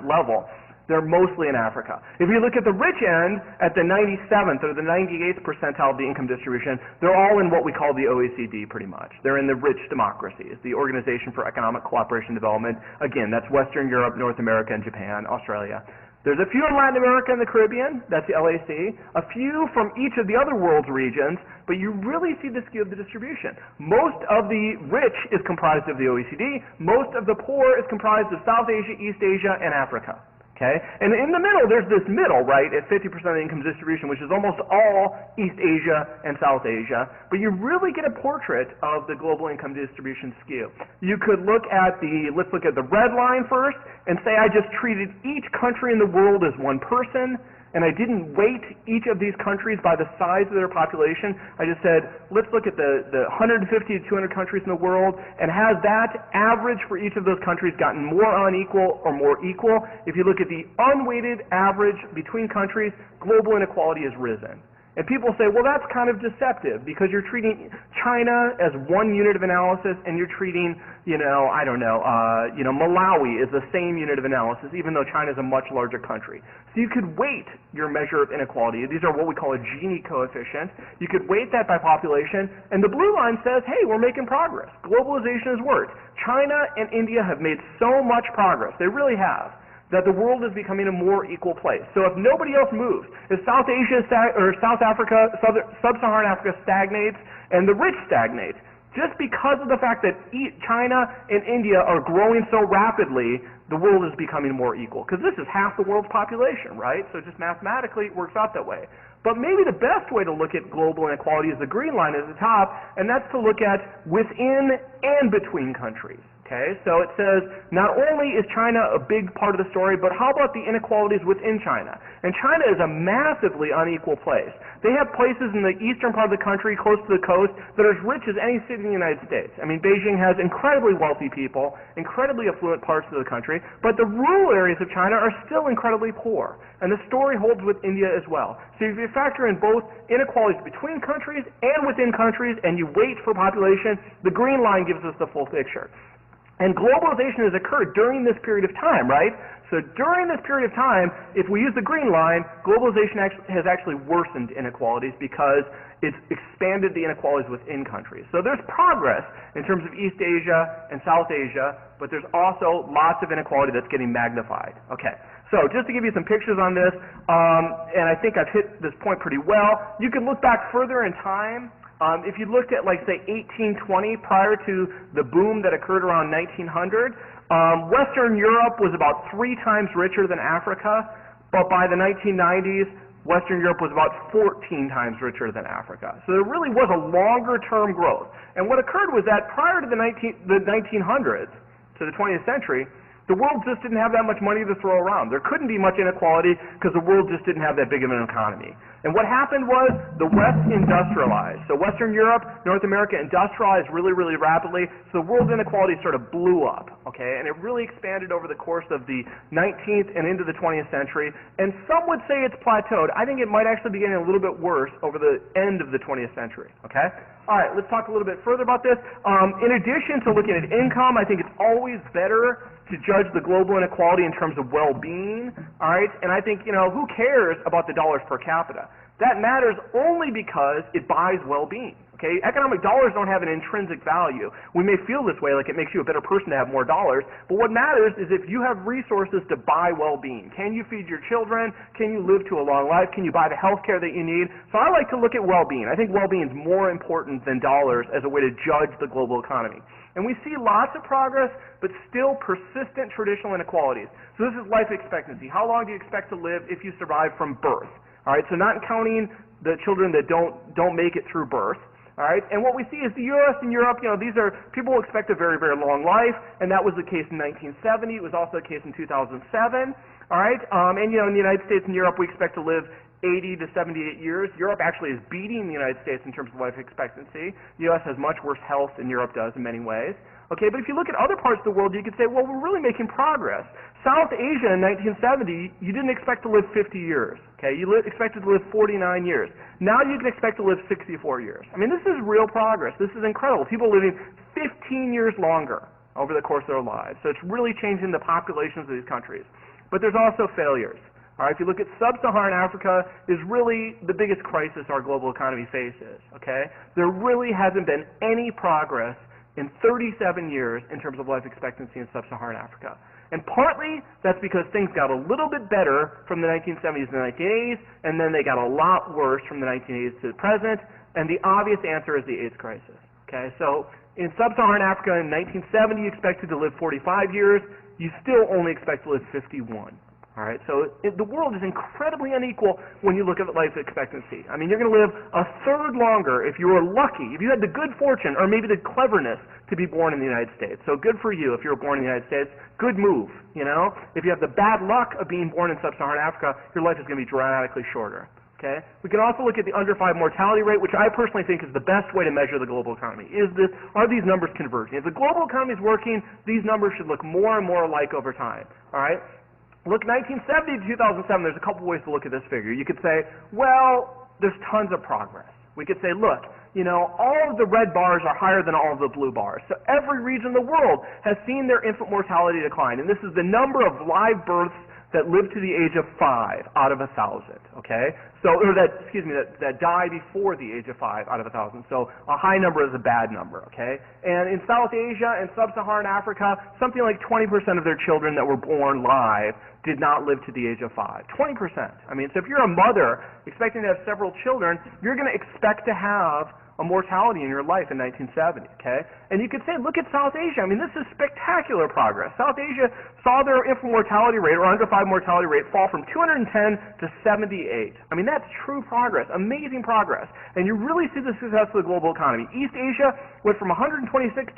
level, they're mostly in Africa. If you look at the rich end, at the 97th or the 98th percentile of the income distribution, they're all in what we call the OECD pretty much. They're in the rich democracies, the Organization for Economic Cooperation and Development. Again, that's Western Europe, North America, and Japan, Australia. There's a few in Latin America and the Caribbean, that's the LAC, a few from each of the other world's regions, but you really see the skew of the distribution. Most of the rich is comprised of the OECD, most of the poor is comprised of South Asia, East Asia, and Africa. Okay? And in the middle, there's this middle, right, at 50% of the income distribution, which is almost all East Asia and South Asia. But you really get a portrait of the global income distribution skew. You could look at let's look at the red line first, and say I just treated each country in the world as one person, and I didn't weight each of these countries by the size of their population. I just said, let's look at the 150 to 200 countries in the world, and has that average for each of those countries gotten more unequal or more equal? If you look at the unweighted average between countries, global inequality has risen. And people say, well, that's kind of deceptive because you're treating China as one unit of analysis, and you're treating, Malawi as the same unit of analysis, even though China is a much larger country. So you could weight your measure of inequality. These are what we call a Gini coefficient. You could weight that by population, and the blue line says, hey, we're making progress. Globalization has worked. China and India have made so much progress. They really have. That the world is becoming a more equal place. So if nobody else moves, if South Asia or South Africa, Sub-Saharan Africa stagnates and the rich stagnates, just because of the fact that China and India are growing so rapidly, the world is becoming more equal. Because this is half the world's population, right? So just mathematically it works out that way. But maybe the best way to look at global inequality is the green line at the top, and that's to look at within and between countries. Okay, so it says not only is China a big part of the story, but how about the inequalities within China? And China is a massively unequal place. They have places in the eastern part of the country, close to the coast, that are as rich as any city in the United States. I mean, Beijing has incredibly wealthy people, incredibly affluent parts of the country, but the rural areas of China are still incredibly poor. And the story holds with India as well. So if you factor in both inequalities between countries and within countries, and you weight for population, the green line gives us the full picture. And globalization has occurred during this period of time, right? So during this period of time, if we use the green line, globalization has actually worsened inequalities because it's expanded the inequalities within countries. So there's progress in terms of East Asia and South Asia, but there's also lots of inequality that's getting magnified. Okay, so just to give you some pictures on this, and I think I've hit this point pretty well, you can look back further in time. If you looked at, like, say, 1820, prior to the boom that occurred around 1900, Western Europe was about 3 times richer than Africa, but by the 1990s, Western Europe was about 14 times richer than Africa. So there really was a longer-term growth. And what occurred was that prior to the 1900s, to the 20th century, the world just didn't have that much money to throw around. There couldn't be much inequality because the world just didn't have that big of an economy. And what happened was the West industrialized. So Western Europe, North America industrialized really, really rapidly. So the world inequality sort of blew up, okay? And it really expanded over the course of the 19th and into the 20th century. And some would say it's plateaued. I think it might actually be getting a little bit worse over the end of the 20th century, okay? All right, let's talk a little bit further about this. In addition to looking at income, I think it's always better to judge the global inequality in terms of well-being, all right? And I think, who cares about the dollars per capita? That matters only because it buys well-being, okay? Economic dollars don't have an intrinsic value. We may feel this way, like it makes you a better person to have more dollars, but what matters is if you have resources to buy well-being. Can you feed your children? Can you live to a long life? Can you buy the health care that you need? So I like to look at well-being. I think well-being is more important than dollars as a way to judge the global economy. And we see lots of progress, but still persistent traditional inequalities. So this is life expectancy. How long do you expect to live if you survive from birth? All right, so not counting the children that don't make it through birth. All right, and what we see is the U.S. and Europe, these are, people who expect a very, very long life, and that was the case in 1970. It was also the case in 2007. All right, and in the United States and Europe, we expect to live 80 to 78 years. Europe actually is beating the United States in terms of life expectancy. The U.S. has much worse health than Europe does in many ways. Okay, but if you look at other parts of the world, you could say, well, we're really making progress. South Asia in 1970, you didn't expect to live 50 years. Okay, you expected to live 49 years. Now you can expect to live 64 years. I mean, this is real progress. This is incredible. People living 15 years longer over the course of their lives. So it's really changing the populations of these countries. But there's also failures. All right, if you look at sub-Saharan Africa, is really the biggest crisis our global economy faces, okay? There really hasn't been any progress in 37 years in terms of life expectancy in sub-Saharan Africa. And partly that's because things got a little bit better from the 1970s and the 1980s, and then they got a lot worse from the 1980s to the present, and the obvious answer is the AIDS crisis, okay? So in sub-Saharan Africa in 1970, you expected to live 45 years. You still only expect to live 51. All right, so the world is incredibly unequal when you look at life expectancy. I mean, you're going to live a third longer if you were lucky, if you had the good fortune or maybe the cleverness to be born in the United States. So good for you if you were born in the United States. Good move, If you have the bad luck of being born in sub-Saharan Africa, your life is going to be dramatically shorter. Okay? We can also look at the under 5 mortality rate, which I personally think is the best way to measure the global economy. Are these numbers converging? If the global economy is working, these numbers should look more and more alike over time. All right? Look, 1970 to 2007, there's a couple ways to look at this figure. You could say, well, there's tons of progress. We could say, look, all of the red bars are higher than all of the blue bars. So every region of the world has seen their infant mortality decline. And this is the number of live births that live to the age of 5 out of 1,000, okay? So, or that die before the age of 5 out of 1,000. So a high number is a bad number, okay? And in South Asia and sub-Saharan Africa, something like 20% of their children that were born live did not live to the age of 5. 20%. I mean, so if you're a mother expecting to have several children, you're going to expect to have a mortality in your life in 1970, okay? And you could say, look at South Asia. I mean, this is spectacular progress. South Asia saw their infant mortality rate, or under 5 mortality rate, fall from 210 to 78. I mean, that's true progress, amazing progress. And you really see the success of the global economy. East Asia went from 126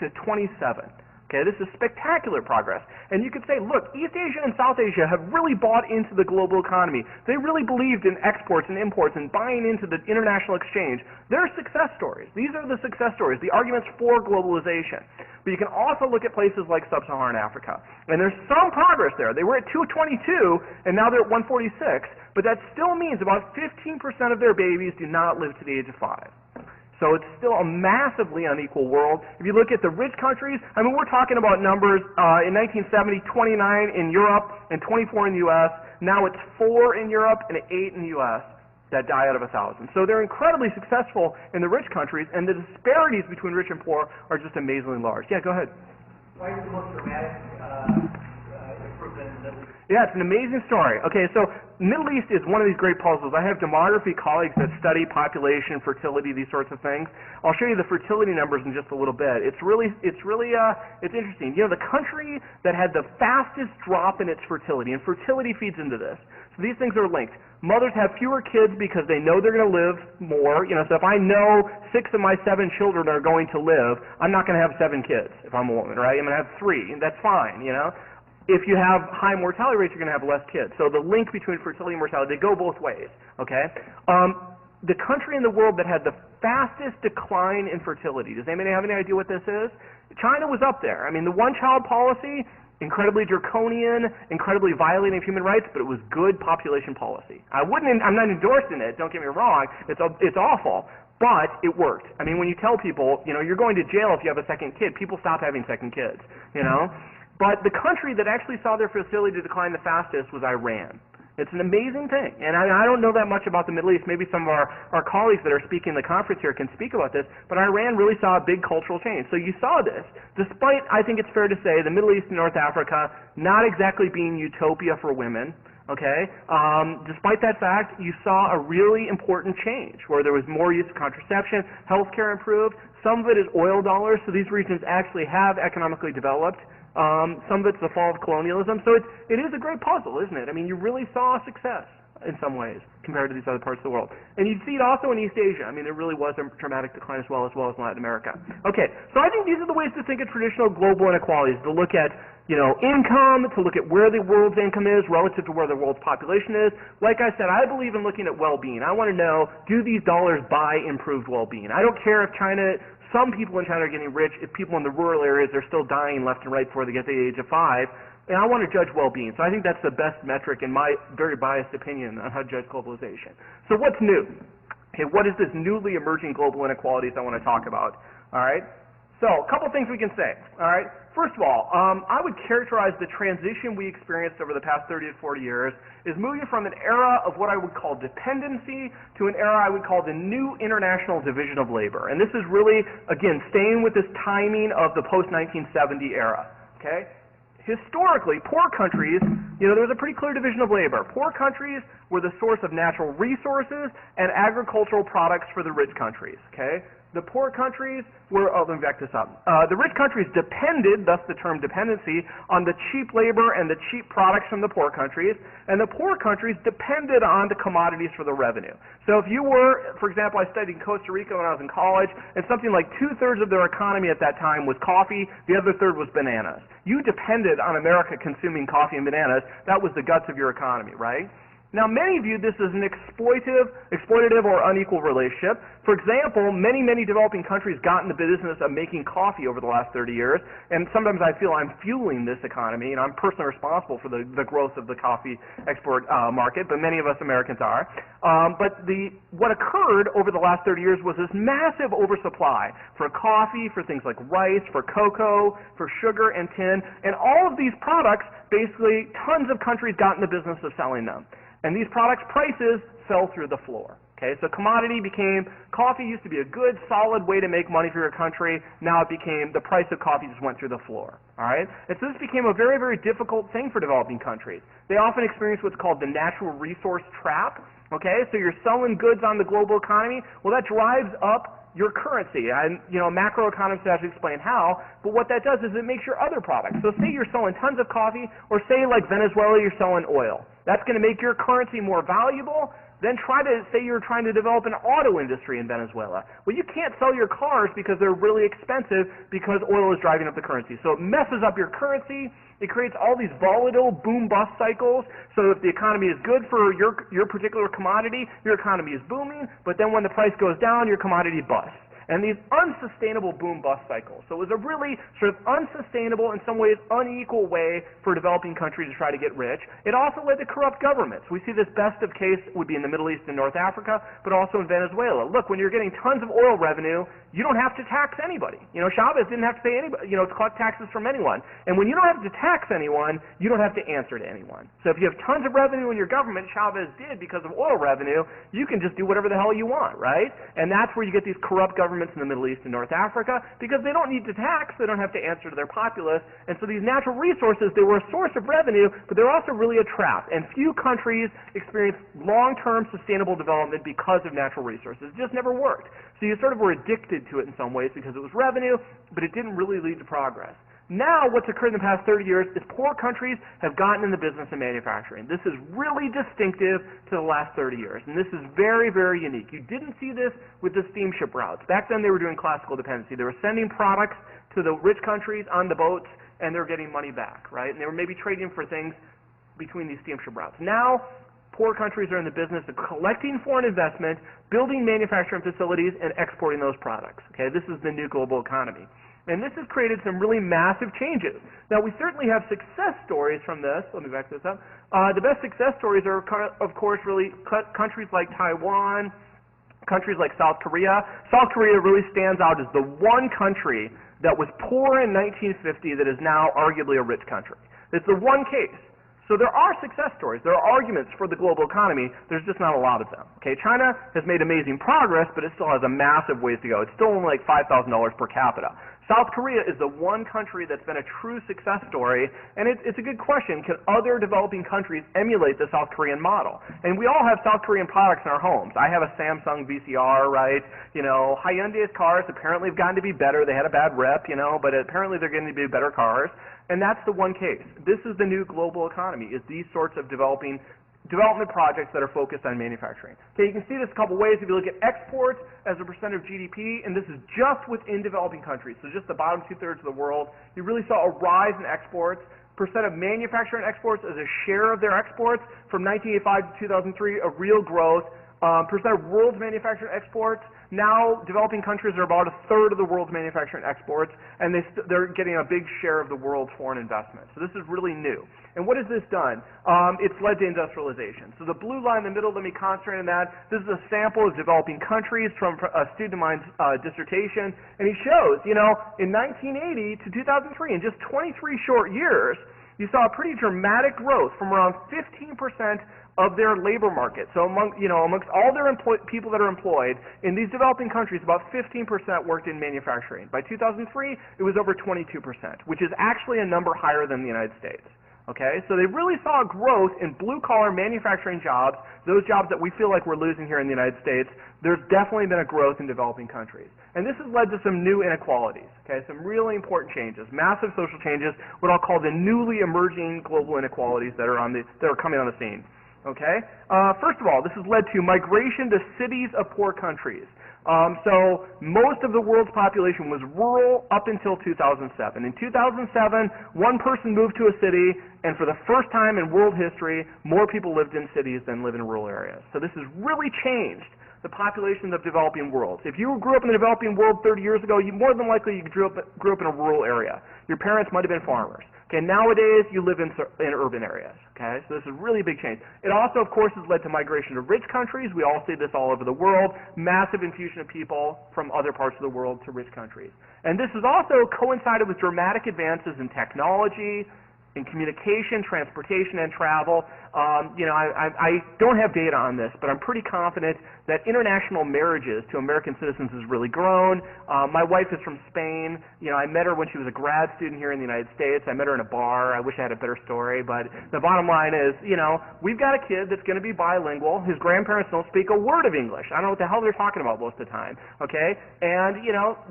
to 27. Okay, this is spectacular progress. And you could say, look, East Asia and South Asia have really bought into the global economy. They really believed in exports and imports and buying into the international exchange. They're success stories. These are the success stories, the arguments for globalization. But you can also look at places like sub-Saharan Africa. And there's some progress there. They were at 222, and now they're at 146. But that still means about 15% of their babies do not live to the age of 5. So it's still a massively unequal world. If you look at the rich countries, I mean, we're talking about numbers in 1970, 29 in Europe and 24 in the U.S. Now it's 4 in Europe and 8 in the U.S. that die out of 1,000. So they're incredibly successful in the rich countries, and the disparities between rich and poor are just amazingly large. Yeah, go ahead.
Why is the most dramatic improvement in the Middle East?
Yeah, it's an amazing story. Okay, so Middle East is one of these great puzzles. I have demography colleagues that study population, fertility, these sorts of things. I'll show you the fertility numbers in just a little bit. It's interesting. You know, the country that had the fastest drop in its fertility, and fertility feeds into this. So these things are linked. Mothers have fewer kids because they know they're going to live more. You know, so if I know 6 of my 7 children are going to live, I'm not going to have 7 kids if I'm a woman, right? I'm going to have 3, and that's fine, you know. If you have high mortality rates, you're going to have less kids. So the link between fertility and mortality, they go both ways, okay? The country in the world that had the fastest decline in fertility, does anybody have any idea what this is? China was up there. I mean, the one-child policy, incredibly draconian, incredibly violating of human rights, but it was good population policy. I'm not endorsing it, don't get me wrong. It's awful, but it worked. I mean, when you tell people, you know, you're going to jail if you have a second kid, people stop having second kids, you know? But the country that actually saw their fertility decline the fastest was Iran. It's an amazing thing. And I don't know that much about the Middle East. Maybe some of our colleagues that are speaking in the conference here can speak about this. But Iran really saw a big cultural change. So you saw this, despite, I think it's fair to say, the Middle East and North Africa not exactly being utopia for women. Okay? Despite that fact, you saw a really important change where there was more use of contraception, healthcare improved. Some of it is oil dollars, so these regions actually have economically developed. Some of it's the fall of colonialism. So it is a great puzzle, isn't it? I mean, you really saw success in some ways compared to these other parts of the world. And you see it also in East Asia. I mean, there really was a dramatic decline as well as in Latin America. Okay, so I think these are the ways to think of traditional global inequalities, to look at, you know, income, to look at where the world's income is relative to where the world's population is. Like I said, I believe in looking at well-being. I want to know, do these dollars buy improved well-being? I don't care if some people in China are getting rich, if people in the rural areas are still dying left and right before they get to the age of 5. And I want to judge well-being. So I think that's the best metric in my very biased opinion on how to judge globalization. So what's new? Okay, what is this newly emerging global inequalities I want to talk about? All right. So a couple things we can say. All right. First of all, I would characterize the transition we experienced over the past 30 to 40 years is moving from an era of what I would call dependency to an era I would call the new international division of labor. And this is really, again, staying with this timing of the post-1970 era. Okay? Historically, poor countries, you know, there was a pretty clear division of labor. Poor countries were the source of natural resources and agricultural products for the rich countries. Okay? The poor countries were, let me back this up. The rich countries depended, thus the term dependency, on the cheap labor and the cheap products from the poor countries, and the poor countries depended on the commodities for the revenue. So if you were, for example, I studied in Costa Rica when I was in college, and something like 2/3 of their economy at that time was coffee, the other third was bananas. You depended on America consuming coffee and bananas. That was the guts of your economy, right? Now, many viewed this as an exploitative or unequal relationship. For example, many developing countries got in the business of making coffee over the last 30 years, and sometimes I feel I'm fueling this economy, and I'm personally responsible for the growth of the coffee export market, but many of us Americans are. But what occurred over the last 30 years was this massive oversupply for coffee, for things like rice, for cocoa, for sugar and tin, and all of these products, basically, tons of countries got in the business of selling them. And these products' prices fell through the floor. Okay, so coffee used to be a good, solid way to make money for your country. Now the price of coffee just went through the floor. All right? And so this became a very, very difficult thing for developing countries. They often experience what's called the natural resource trap. Okay, so you're selling goods on the global economy. Well, that drives up your currency. And, you know, macroeconomists have to explain how, but what that does is it makes your other products. So say you're selling tons of coffee, or say like Venezuela, you're selling oil. That's going to make your currency more valuable. Then say you're trying to develop an auto industry in Venezuela. Well, you can't sell your cars because they're really expensive because oil is driving up the currency. So it messes up your currency. It creates all these volatile boom-bust cycles. So if the economy is good for your particular commodity, your economy is booming. But then when the price goes down, your commodity busts. and these unsustainable boom-bust cycles. So it was a really sort of unsustainable, in some ways unequal way for developing countries to try to get rich. It also led to corrupt governments. We see this best of case would be in the Middle East and North Africa, but also in Venezuela. Look, when you're getting tons of oil revenue, you don't have to tax anybody. You know, Chavez didn't have to pay anybody, to collect taxes from anyone. And when you don't have to tax anyone, you don't have to answer to anyone. So if you have tons of revenue in your government, Chavez did because of oil revenue, you can just do whatever the hell you want, right? And that's where you get these corrupt governments in the Middle East and North Africa, because they don't need to tax, they don't have to answer to their populace. And so these natural resources, they were a source of revenue, but they're also really a trap. And few countries experience long-term sustainable development because of natural resources. It just never worked. So you sort of were addicted to it in some ways because it was revenue, but it didn't really lead to progress. Now, what's occurred in the past 30 years is poor countries have gotten in the business of manufacturing. This is really distinctive to the last 30 years, and this is very, very unique. You didn't see this with the steamship routes. Back then, they were doing classical dependency. They were sending products to the rich countries on the boats, and they were getting money back, right? And they were maybe trading for things between these steamship routes. Now, poor countries are in the business of collecting foreign investment, building manufacturing facilities, and exporting those products. Okay, this is the new global economy. And this has created some really massive changes. Now, we certainly have success stories from this. Let me back this up. The best success stories are, of course, really countries like Taiwan, countries like South Korea. South Korea really stands out as the one country that was poor in 1950 that is now arguably a rich country. It's the one case. So there are success stories. There are arguments for the global economy. There's just not a lot of them. Okay, China has made amazing progress, but it still has a massive ways to go. It's still only like $5,000 per capita. South Korea is the one country that's been a true success story, and it's a good question. Can other developing countries emulate the South Korean model? And we all have South Korean products in our homes. I have a Samsung VCR, right? Hyundai's cars apparently have gotten to be better. They had a bad rep, but apparently they're getting to be better cars. And that's the one case. This is the new global economy, is these sorts of development projects that are focused on manufacturing. Okay, you can see this a couple ways. If you look at exports as a percent of GDP, and this is just within developing countries, so just the bottom two-thirds of the world, you really saw a rise in exports. Percent of manufacturing exports as a share of their exports from 1985 to 2003, a real growth. Percent of world's manufacturing exports, now developing countries are about a third of the world's manufacturing exports, and they're getting a big share of the world's foreign investment. So this is really new. And what has this done? It's led to industrialization. So the blue line in the middle, let me concentrate on that. This is a sample of developing countries from a student of mine's dissertation, and he shows, in 1980 to 2003, in just 23 short years, you saw a pretty dramatic growth from around 15% of their labor market. So amongst all their people that are employed in these developing countries, about 15% worked in manufacturing. By 2003, it was over 22%, which is actually a number higher than the United States. Okay, so they really saw a growth in blue-collar manufacturing jobs, those jobs that we feel like we're losing here in the United States. There's definitely been a growth in developing countries. And this has led to some new inequalities, okay, some really important changes, massive social changes, what I'll call the newly emerging global inequalities that are coming on the scene. Okay, first of all, this has led to migration to cities of poor countries. So most of the world's population was rural up until 2007. In 2007, one person moved to a city, and for the first time in world history, more people lived in cities than live in rural areas. So this has really changed the population of developing worlds. If you grew up in the developing world 30 years ago, more than likely you grew up in a rural area. Your parents might have been farmers. Okay, nowadays you live in urban areas. Okay, so this is a really big change. It also, of course, has led to migration to rich countries. We all see this all over the world. Massive infusion of people from other parts of the world to rich countries. And this has also coincided with dramatic advances in technology, in communication, transportation, and travel. I don't have data on this, but I'm pretty confident that international marriages to American citizens has really grown. My wife is from Spain. I met her when she was a grad student here in the United States. I met her in a bar. I wish I had a better story, but the bottom line is, we've got a kid that's going to be bilingual. His grandparents don't speak a word of English. I don't know what the hell they're talking about most of the time, okay? And,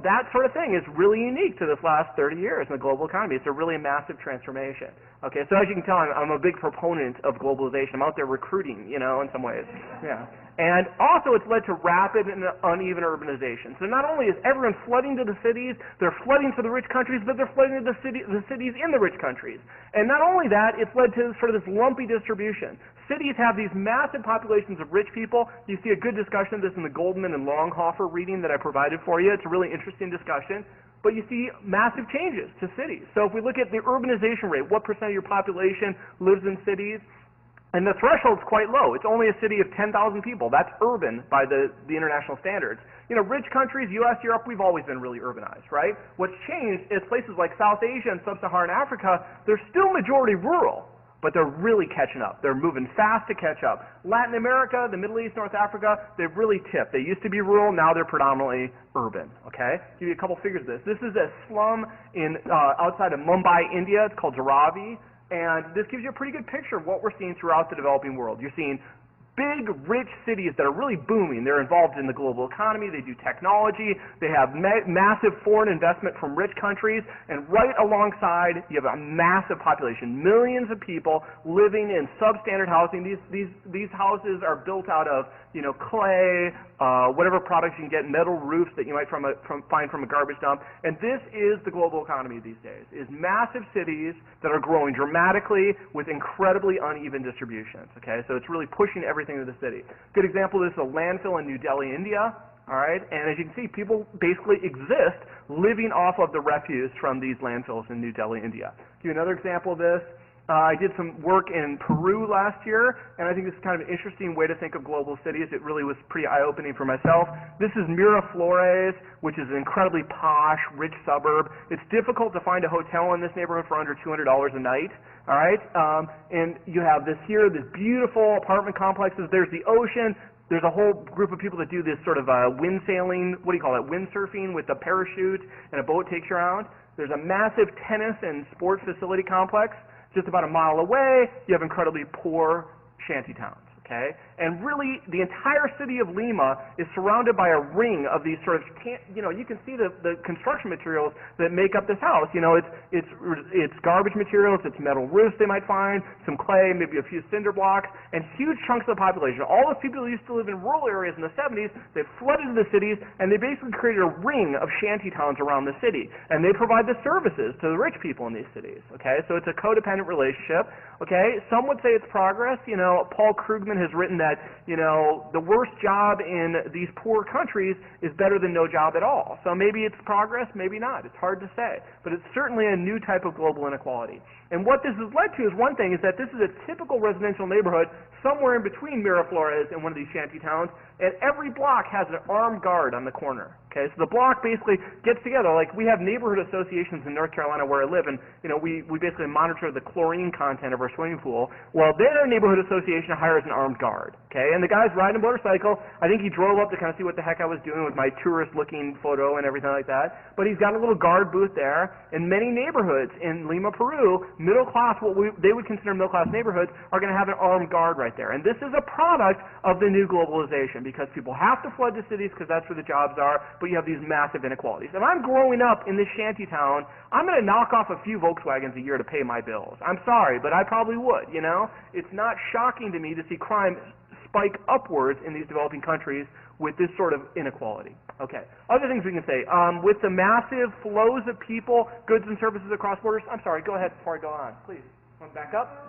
that sort of thing is really unique to this last 30 years in the global economy. It's a really massive transformation. Okay, so as you can tell, I'm a big proponent of global globalization. I'm out there recruiting, in some ways. Yeah. And also it's led to rapid and uneven urbanization. So not only is everyone flooding to the cities, they're flooding to the rich countries, but they're flooding to the cities in the rich countries. And not only that, it's led to sort of this lumpy distribution. Cities have these massive populations of rich people. You see a good discussion of this in the Goldman and Longhofer reading that I provided for you. It's a really interesting discussion. But you see massive changes to cities. So if we look at the urbanization rate, what percent of your population lives in cities? And the threshold's quite low. It's only a city of 10,000 people. That's urban by the international standards. Rich countries, U.S., Europe, we've always been really urbanized, right? What's changed is places like South Asia and Sub-Saharan Africa, they're still majority rural, but they're really catching up. They're moving fast to catch up. Latin America, the Middle East, North Africa, they've really tipped. They used to be rural, now they're predominantly urban, okay? Give you a couple figures of this. This is a slum outside of Mumbai, India. It's called Dharavi. And this gives you a pretty good picture of what we're seeing throughout the developing world. You're seeing big, rich cities that are really booming. They're involved in the global economy. They do technology. They have massive foreign investment from rich countries. And right alongside, you have a massive population, millions of people living in substandard housing. These houses are built out of clay, whatever products you can get, metal roofs that you might find from a garbage dump. And this is the global economy these days, is massive cities that are growing dramatically with incredibly uneven distributions, okay? So it's really pushing everything to the city. Good example is a landfill in New Delhi, India, all right? And as you can see, people basically exist living off of the refuse from these landfills in New Delhi, India. Give you another example of this. I did some work in Peru last year, and I think this is kind of an interesting way to think of global cities. It really was pretty eye-opening for myself. This is Miraflores, which is an incredibly posh, rich suburb. It's difficult to find a hotel in this neighborhood for under $200 a night, all right? And you have this here, this beautiful apartment complexes. There's the ocean. There's a whole group of people that do this sort of wind sailing, what do you call it, windsurfing with a parachute, and a boat takes you around. There's a massive tennis and sports facility complex. Just about a mile away, you have incredibly poor shanty towns, okay? And really, the entire city of Lima is surrounded by a ring of these sort of, you can see the construction materials that make up this house. It's garbage materials, it's metal roofs they might find, some clay, maybe a few cinder blocks, and huge chunks of the population. All those people who used to live in rural areas in the 70s, they flooded the cities, and they basically created a ring of shanty towns around the city. And they provide the services to the rich people in these cities, okay? So it's a codependent relationship, okay? Some would say it's progress. Paul Krugman has written that, the worst job in these poor countries is better than no job at all. So maybe it's progress, maybe not. It's hard to say. But it's certainly a new type of global inequality. And what this has led to is one thing, is that this is a typical residential neighborhood somewhere in between Miraflores and one of these shanty towns, and every block has an armed guard on the corner. Okay, so the block basically gets together. Like, we have neighborhood associations in North Carolina where I live, and we basically monitor the chlorine content of our swimming pool. Well, their neighborhood association hires an armed guard. Okay, and the guy's riding a motorcycle. I think he drove up to kind of see what the heck I was doing with my tourist-looking photo and everything like that. But he's got a little guard booth there. In many neighborhoods in Lima, Peru, middle class, they would consider middle class neighborhoods, are going to have an armed guard right there. And this is a product of the new globalization, because people have to flood the cities because that's where the jobs are, but you have these massive inequalities. If I'm growing up in this shanty town, I'm going to knock off a few Volkswagens a year to pay my bills. I'm sorry, but I probably would, It's not shocking to me to see crime spike upwards in these developing countries with this sort of inequality. Okay, other things we can say. With the massive flows of people, goods and services across borders, I'm sorry, go ahead before I go on, please. Want to back up?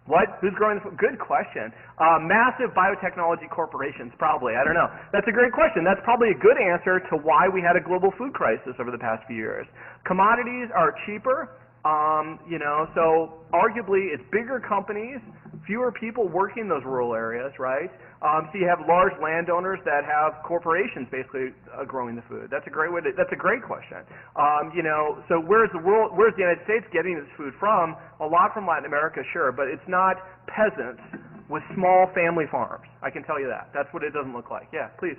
What? Who's growing the food? Good question. Massive biotechnology corporations, probably. I don't know. That's a great question. That's probably a good answer to why we had a global food crisis over the past few years. Commodities are cheaper, so arguably it's bigger companies, fewer people working in those rural areas, right? So you have large landowners that have corporations basically growing the food. That's a great way that's a great question. So where's the United States getting its food from? A lot from Latin America, sure, but it's not peasants with small family farms. I can tell you that. That's what it doesn't look like. Yeah, please.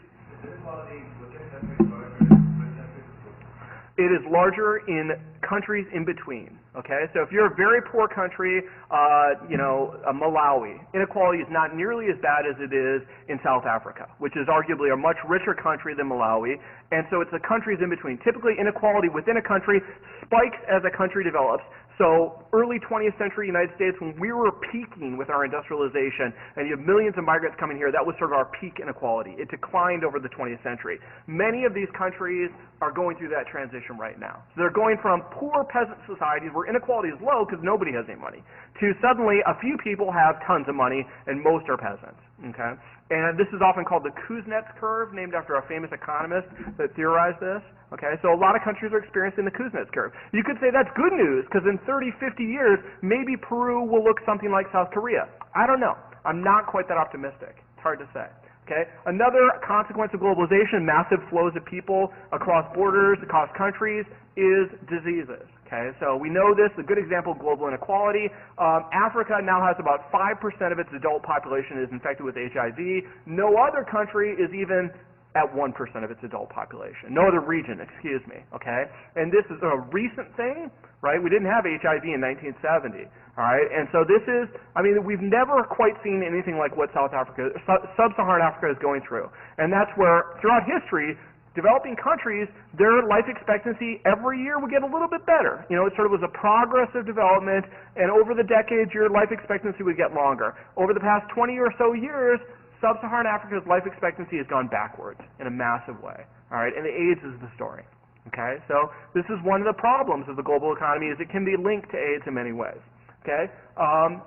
It is larger in countries in between, okay? So if you're a very poor country, Malawi, inequality is not nearly as bad as it is in South Africa, which is arguably a much richer country than Malawi, and so it's the countries in between. Typically, inequality within a country spikes as a country develops, So early 20th century United States, when we were peaking with our industrialization, and you have millions of migrants coming here, that was sort of our peak inequality. It declined over the 20th century. Many of these countries are going through that transition right now. So they're going from poor peasant societies where inequality is low because nobody has any money, to suddenly a few people have tons of money and most are peasants. Okay? And this is often called the Kuznets curve, named after a famous economist that theorized this. Okay, so a lot of countries are experiencing the Kuznets curve. You could say that's good news because in 30, 50 years, maybe Peru will look something like South Korea. I don't know. I'm not quite that optimistic. It's hard to say. Okay, another consequence of globalization, massive flows of people across borders, across countries, is diseases. Okay, so we know this. A good example of global inequality. Africa now has about 5% of its adult population is infected with HIV. No other country is even at 1% of its adult population. No other region, excuse me, okay? And this is a recent thing, right? We didn't have HIV in 1970, all right? And so this is, I mean, we've never quite seen anything like what Sub-Saharan Africa is going through. And that's where, throughout history, developing countries, their life expectancy every year would get a little bit better. You know, it sort of was a progressive development, and over the decades, your life expectancy would get longer. Over the past 20 or so years, Sub-Saharan Africa's life expectancy has gone backwards in a massive way, all right, and the AIDS is the story, okay? So this is one of the problems of the global economy is it can be linked to AIDS in many ways, okay?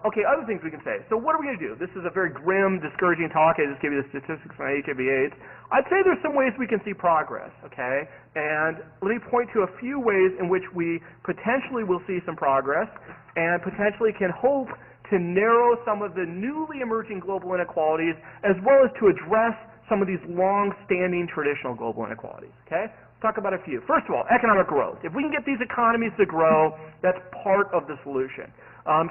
Okay, other things we can say. So what are we going to do? This is a very grim, discouraging talk. I just gave you the statistics on HIV/AIDS. I'd say there's some ways we can see progress, okay? And let me point to a few ways in which we potentially will see some progress and potentially can hope to narrow some of the newly emerging global inequalities, as well as to address some of these long-standing traditional global inequalities. Okay? Let's talk about a few. First of all, economic growth. If we can get these economies to grow, that's part of the solution.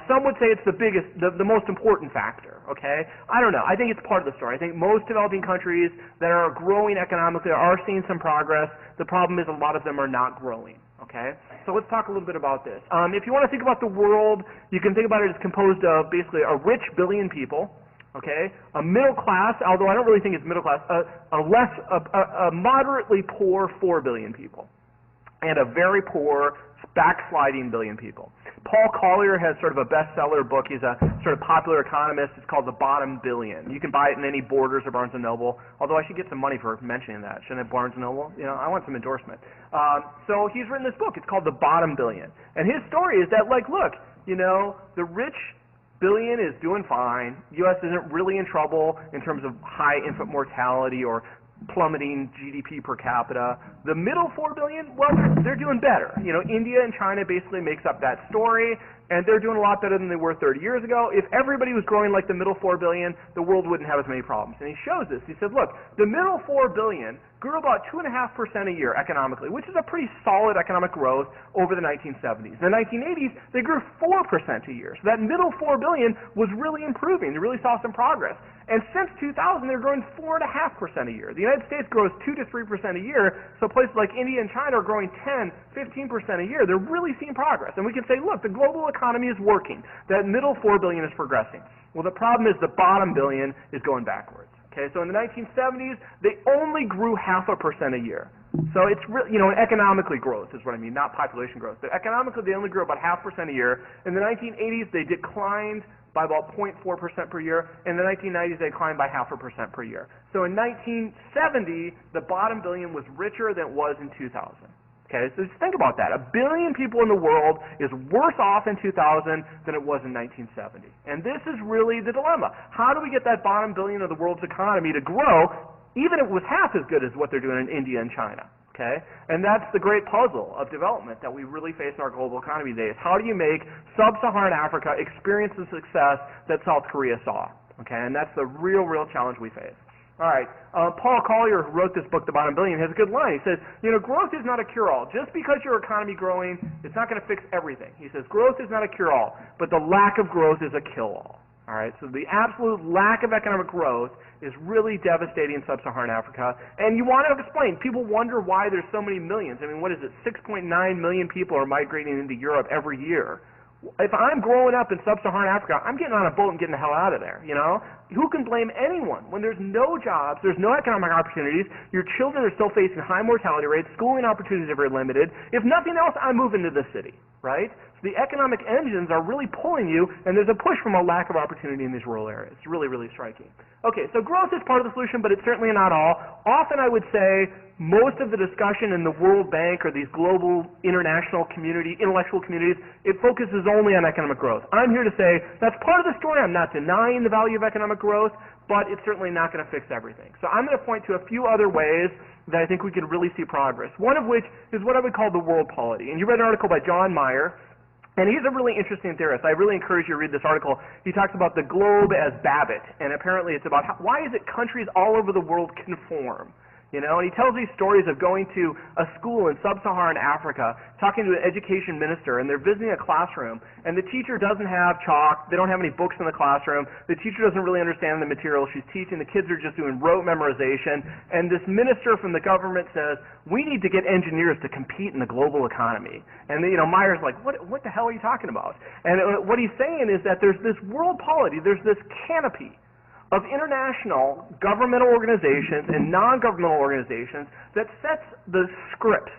Some would say it's the biggest, the most important factor. Okay? I don't know. I think it's part of the story. I think most developing countries that are growing economically are seeing some progress. The problem is a lot of them are not growing. Okay? So let's talk a little bit about this. If you want to think about the world, you can think about it as composed of basically a rich billion people, okay, a middle class, although I don't really think it's middle class, a moderately poor 4 billion people, and a very poor, backsliding billion people. Paul Collier has sort of a bestseller book. He's a sort of popular economist. It's called The Bottom Billion. You can buy it in any Borders or Barnes & Noble, although I should get some money for mentioning that. Shouldn't I have Barnes & Noble? You know, I want some endorsement. So he's written this book. It's called The Bottom Billion. And his story is that, like, look, you know, the rich billion is doing fine. U.S. isn't really in trouble in terms of high infant mortality or plummeting GDP per capita. The middle 4 billion, well, they're doing better. You know, India and China basically makes up that story, and they're doing a lot better than they were 30 years ago. If everybody was growing like the middle 4 billion, the world wouldn't have as many problems. And he shows this. He said, look, the middle 4 billion grew about 2.5% a year economically, which is a pretty solid economic growth over the 1970s. In the 1980s, they grew 4% a year. So that middle 4 billion was really improving. They really saw some progress. And since 2000, they're growing 4.5% a year. The United States grows 2 to 3% a year, so places like India and China are growing 10, 15% a year. They're really seeing progress. And we can say, look, the global economy is working. That middle 4 billion is progressing. Well, the problem is the bottom billion is going backwards. Okay, so in the 1970s, they only grew 0.5% a year. So it's really, you know, economically growth is what I mean, not population growth. But economically, they only grew about 0.5% a year. In the 1980s, they declined by about 0.4% per year. In the 1990s, they declined by 0.5% per year. So in 1970, the bottom billion was richer than it was in 2000. Okay, so just think about that. 1 billion people in the world is worse off in 2000 than it was in 1970. And this is really the dilemma. How do we get that bottom billion of the world's economy to grow, even if it was half as good as what they're doing in India and China? Okay? And that's the great puzzle of development that we really face in our global economy today, is how do you make sub-Saharan Africa experience the success that South Korea saw? Okay? And that's the real challenge we face. All right. Paul Collier, who wrote this book, The Bottom Billion, has a good line. He says, you know, growth is not a cure-all. Just because your economy growing, it's not going to fix everything. He says, growth is not a cure-all, but the lack of growth is a kill-all. All right. So the absolute lack of economic growth is really devastating in sub-Saharan Africa. And you want to explain. People wonder why there's so many millions. I mean, what is it? 6.9 million people are migrating into Europe every year. If I'm growing up in sub-Saharan Africa, I'm getting on a boat and getting the hell out of there, you know? who can blame anyone when there's no jobs, there's no economic opportunities, your children are still facing high mortality rates, schooling opportunities are very limited. If nothing else, I'm moving to the city, right? So the economic engines are really pulling you, and there's a push from a lack of opportunity in these rural areas. It's really, really striking. Okay, so growth is part of the solution, but it's certainly not all. Often I would say most of the discussion in the World Bank or these global international community, intellectual communities, it focuses only on economic growth. I'm here to say that's part of the story. I'm not denying the value of economic growth, but it's certainly not going to fix everything. So I'm going to point to a few other ways that I think we could really see progress, one of which is what I would call the world polity. And you read an article by John Mayer, and he's a really interesting theorist. I really encourage you to read this article. He talks about the globe as Babbitt, and apparently it's about why is it countries all over the world conform? You know, and he tells these stories of going to a school in sub-Saharan Africa, talking to an education minister, and they're visiting a classroom, and the teacher doesn't have chalk, they don't have any books in the classroom, the teacher doesn't really understand the material she's teaching, the kids are just doing rote memorization, and this minister from the government says, we need to get engineers to compete in the global economy. And, you know, Meyer's like, what the hell are you talking about? And what he's saying is that there's this world polity, there's this canopy of international governmental organizations and non-governmental organizations that sets the scripts,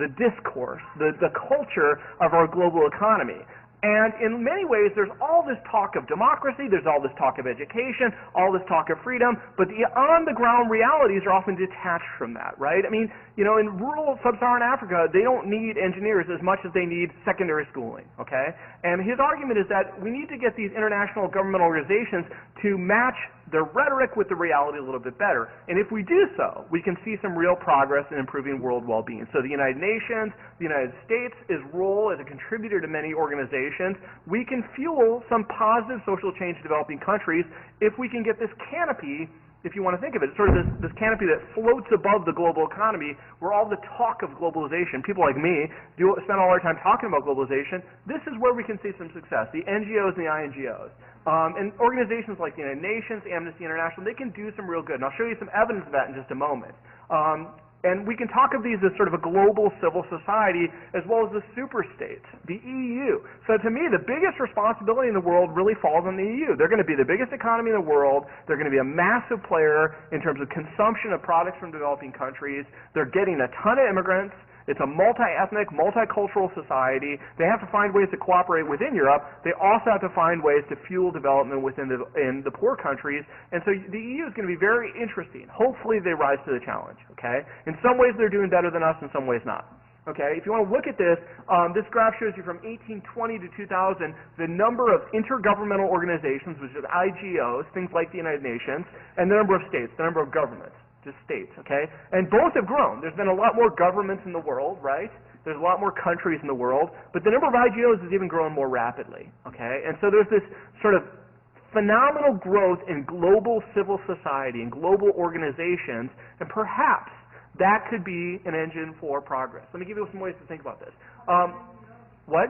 the discourse, the culture of our global economy. And in many ways, there's all this talk of democracy, there's all this talk of education, all this talk of freedom, but the on-the-ground realities are often detached from that, right? I mean, you know, in rural sub-Saharan Africa, they don't need engineers as much as they need secondary schooling, okay? And his argument is that we need to get these international governmental organizations to match their rhetoric with the reality a little bit better. And if we do so, we can see some real progress in improving world well-being. So the United Nations, the United States' role as a contributor to many organizations, we can fuel some positive social change in developing countries if we can get this canopy, if you want to think of it, sort of this canopy that floats above the global economy where all the talk of globalization, people like me spend all our time talking about globalization, this is where we can see some success, the NGOs and the INGOs. And organizations like the United Nations, Amnesty International, they can do some real good. And I'll show you some evidence of that in just a moment. And we can talk of these as sort of a global civil society as well as the superstates, the EU. So to me, the biggest responsibility in the world really falls on the EU. They're going to be the biggest economy in the world. They're going to be a massive player in terms of consumption of products from developing countries. They're getting a ton of immigrants. It's a multi-ethnic, multicultural society. They have to find ways to cooperate within Europe. They also have to find ways to fuel development within in the poor countries. And so the EU is going to be very interesting. Hopefully they rise to the challenge, okay? In some ways they're doing better than us, in some ways not. Okay, if you want to look at this, this graph shows you from 1820 to 2000 the number of intergovernmental organizations, which is IGOs, things like the United Nations, and the number of states, the number of governments. Just states, okay? And both have grown. There's been a lot more governments in the world, right? There's a lot more countries in the world, but the number of IGOs has even grown more rapidly, okay? And so there's this sort of phenomenal growth in global civil society and global organizations, and perhaps that could be an engine for progress. Let me give you some ways to think about this. What?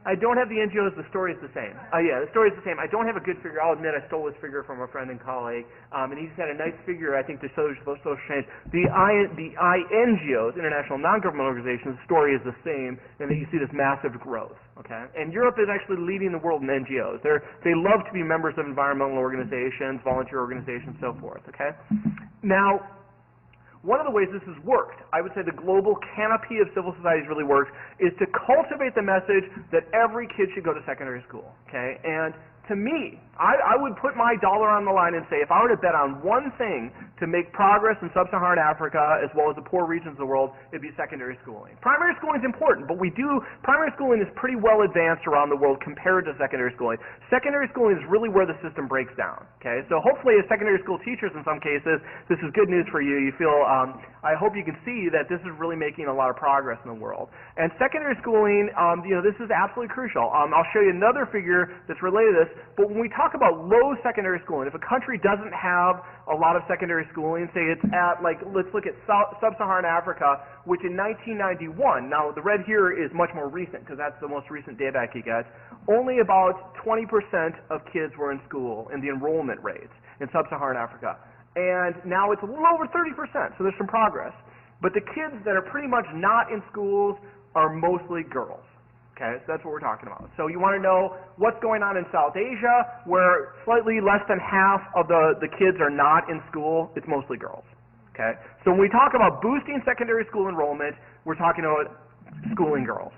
I don't have the NGOs. The story is the same. Yeah, the story is the same. I don't have a good figure. I'll admit I stole this figure from a friend and colleague, and he's had a nice figure, I think, to show social change. The INGOs, International Non-Governmental Organizations, the story is the same, and then you see this massive growth. Okay, and Europe is actually leading the world in NGOs. They love to be members of environmental organizations, volunteer organizations, so forth. Okay, now, one of the ways this has worked, I would say the global canopy of civil societies really works, is to cultivate the message that every kid should go to secondary school, okay? And to me, I would put my dollar on the line and say if I were to bet on one thing to make progress in sub-Saharan Africa as well as the poor regions of the world, it'd be secondary schooling. Primary schooling is important, but primary schooling is pretty well advanced around the world compared to secondary schooling. Secondary schooling is really where the system breaks down, okay? So hopefully as secondary school teachers in some cases, this is good news for you. You feel, I hope you can see that this is really making a lot of progress in the world. And secondary schooling, this is absolutely crucial. I'll show you another figure that's related to this, but when we talk about low secondary schooling, if a country doesn't have a lot of secondary schooling, say it's at, let's look at sub-Saharan Africa, which in 1991, now the red here is much more recent because that's the most recent data I could get, only about 20% of kids were in school in the enrollment rates in sub-Saharan Africa. And now it's a little over 30%, so there's some progress. But the kids that are pretty much not in schools are mostly girls. Okay, so that's what we're talking about. So you want to know what's going on in South Asia, where slightly less than half of the kids are not in school. It's mostly girls. Okay, so when we talk about boosting secondary school enrollment, we're talking about schooling girls.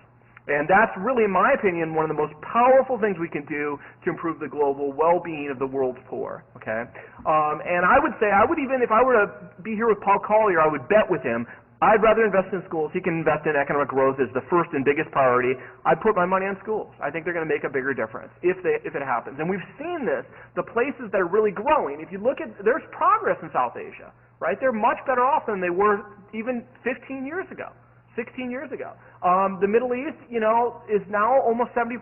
And that's really, in my opinion, one of the most powerful things we can do to improve the global well-being of the world's poor. Okay, and I would say, even, if I were to be here with Paul Collier, I would bet with him, I'd rather invest in schools. He can invest in economic growth as the first and biggest priority. I'd put my money on schools. I think they're going to make a bigger difference if it happens. And we've seen this. The places that are really growing, if you look at, there's progress in South Asia, right? They're much better off than they were even 15 years ago, 16 years ago. The Middle East, is now almost 70%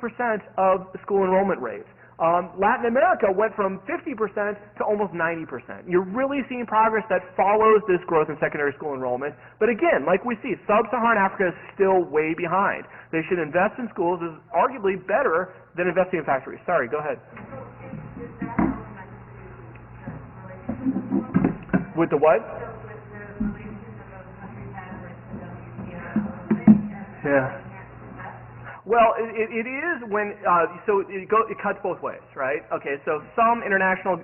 of the school enrollment rates. Latin America went from 50% to almost 90%. You're really seeing progress that follows this growth in secondary school enrollment. But again, like we see, sub-Saharan Africa is still way behind. They should invest in schools is arguably better than investing in factories. Sorry, go ahead. With the what? Yeah. Well, it is when, so it cuts both ways, right? Okay, so some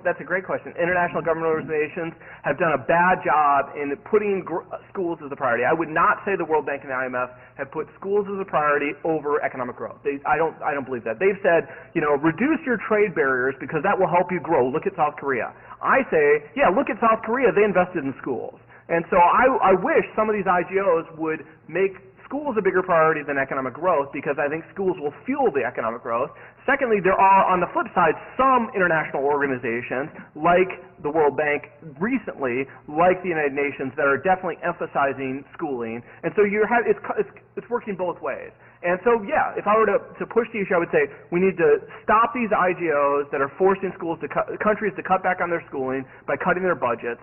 that's a great question. International government organizations have done a bad job in putting schools as a priority. I would not say the World Bank and the IMF have put schools as a priority over economic growth. I don't believe that. They've said, reduce your trade barriers because that will help you grow. Look at South Korea. I say, yeah, look at South Korea. They invested in schools. And so I wish some of these IGOs would make schools a bigger priority than economic growth because I think schools will fuel the economic growth. Secondly, there are, on the flip side, some international organizations like the World Bank recently, like the United Nations, that are definitely emphasizing schooling. And so it's working both ways. And so, yeah, if I were to push the issue, I would say we need to stop these IGOs that are forcing countries to cut back on their schooling by cutting their budgets,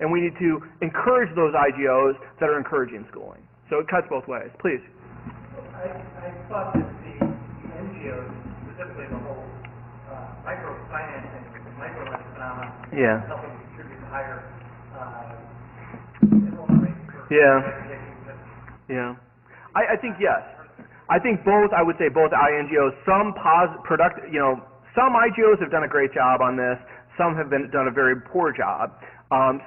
and we need to encourage those IGOs that are encouraging schooling. So it cuts both ways. Please.
I thought that the NGOs, specifically the whole microfinancing, microlending phenomenon, helping contribute to higher enrollment rates for education.
Yeah. I think yes. I think both. I would say both INGOs. Some some IGOs have done a great job on this. Some have done a very poor job.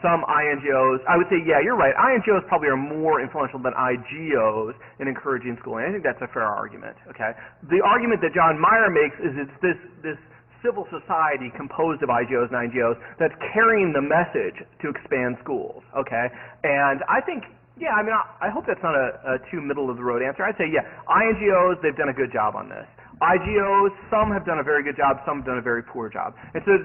Some INGOs, I would say, yeah, you're right. INGOs probably are more influential than IGOs in encouraging schooling. I think that's a fair argument. Okay. The argument that John Mayer makes is it's this civil society composed of IGOs and INGOs that's carrying the message to expand schools. Okay. And I think, yeah, I mean, I hope that's not a too middle of the road answer. I'd say, yeah, INGOs, they've done a good job on this. IGOs, some have done a very good job, some have done a very poor job. And so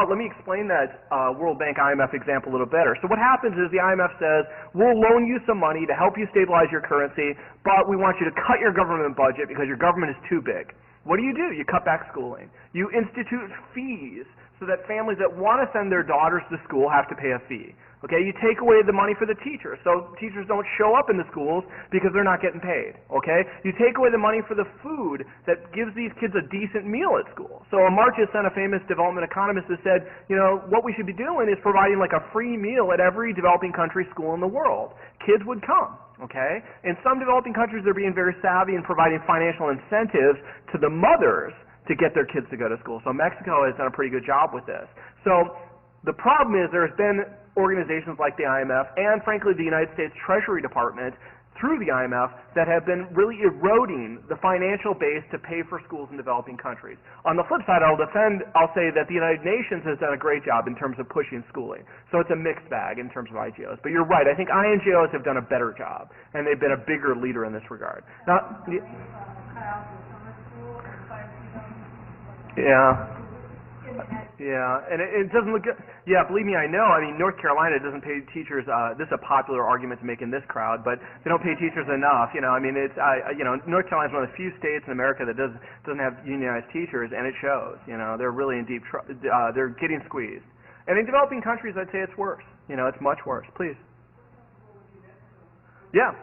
let me explain that World Bank IMF example a little better. So what happens is the IMF says, we'll loan you some money to help you stabilize your currency, but we want you to cut your government budget because your government is too big. What do? You cut back schooling. You institute fees so that families that want to send their daughters to school have to pay a fee. Okay, you take away the money for the teachers, so teachers don't show up in the schools because they're not getting paid. Okay, you take away the money for the food that gives these kids a decent meal at school. So Amartya Sen, a famous development economist, has said, what we should be doing is providing like a free meal at every developing country school in the world. Kids would come. Okay, in some developing countries, they're being very savvy in providing financial incentives to the mothers to get their kids to go to school. So Mexico has done a pretty good job with this. So the problem is there's been organizations like the IMF and, frankly, the United States Treasury Department through the IMF that have been really eroding the financial base to pay for schools in developing countries. On the flip side, I'll say that the United Nations has done a great job in terms of pushing schooling. So it's a mixed bag in terms of IGOs. But you're right, I think INGOs have done a better job, and they've been a bigger leader in this regard. Now, yeah, and it doesn't look good. Yeah, believe me, I know. I mean, North Carolina doesn't pay teachers. This is a popular argument to make in this crowd, but they don't pay teachers enough. I mean, North Carolina is one of the few states in America that doesn't have unionized teachers, and it shows. They're really in deep trouble. They're getting squeezed. And in developing countries, I'd say it's worse. It's much worse. Please. Yeah.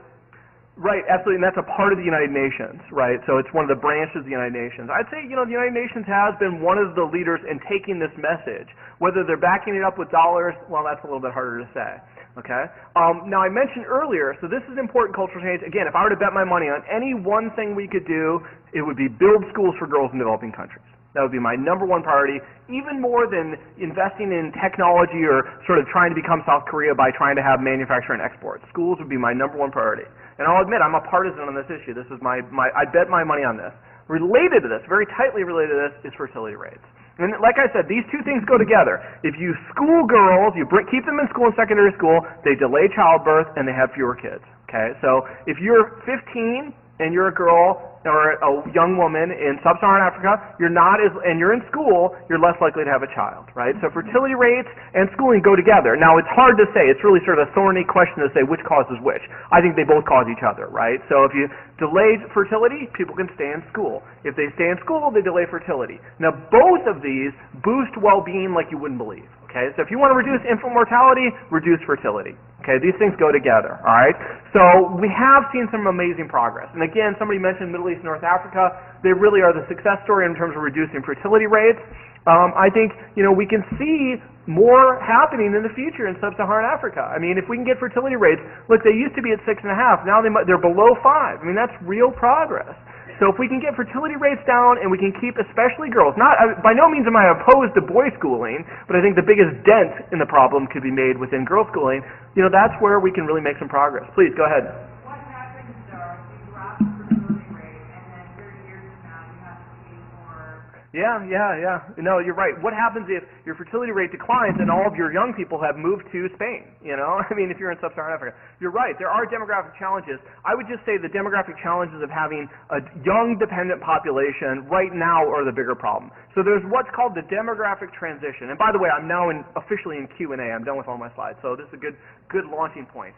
Right, absolutely, and that's a part of the United Nations, right? So it's one of the branches of the United Nations. I'd say, the United Nations has been one of the leaders in taking this message. Whether they're backing it up with dollars, well, that's a little bit harder to say. Okay. Now I mentioned earlier, so this is important cultural change. Again, if I were to bet my money on any one thing we could do, it would be build schools for girls in developing countries. That would be my number one priority, even more than investing in technology or sort of trying to become South Korea by trying to have manufacturing and export. Schools would be my number one priority. And I'll admit, I'm a partisan on this issue. This is I bet my money on this. Related to this, very tightly related to this, is fertility rates. And like I said, these two things go together. If you school girls, keep them in school and secondary school, they delay childbirth and they have fewer kids. Okay, so if you're 15 and you're a girl or a young woman in sub-Saharan Africa, and you're in school, you're less likely to have a child, right? So fertility rates and schooling go together. Now, it's hard to say. It's really sort of a thorny question to say which causes which. I think they both cause each other, right? So if you delay fertility, people can stay in school. If they stay in school, they delay fertility. Now, both of these boost well-being like you wouldn't believe. Okay, so if you want to reduce infant mortality, reduce fertility. Okay, these things go together, all right? So we have seen some amazing progress. And again, somebody mentioned Middle East, North Africa. They really are the success story in terms of reducing fertility rates. I think, we can see more happening in the future in sub-Saharan Africa. I mean, if we can get fertility rates, look, they used to be at 6.5. Now they're below 5. I mean, that's real progress. So if we can get fertility rates down and we can keep especially girls, by no means am I opposed to boy schooling, but I think the biggest dent in the problem could be made within girl schooling. That's where we can really make some progress. Please, go ahead.
What happens, though, if you drop the fertility rate and then 30 years from now you have to pay for...
Yeah. No, you're right. What happens if your fertility rate declines and all of your young people have moved to Spain? I mean, if you're in sub-Saharan Africa. You're right. There are demographic challenges. I would just say the demographic challenges of having a young dependent population right now are the bigger problem. So there's what's called the demographic transition. And by the way, I'm now officially in Q&A. I'm done with all my slides. So this is a good launching point.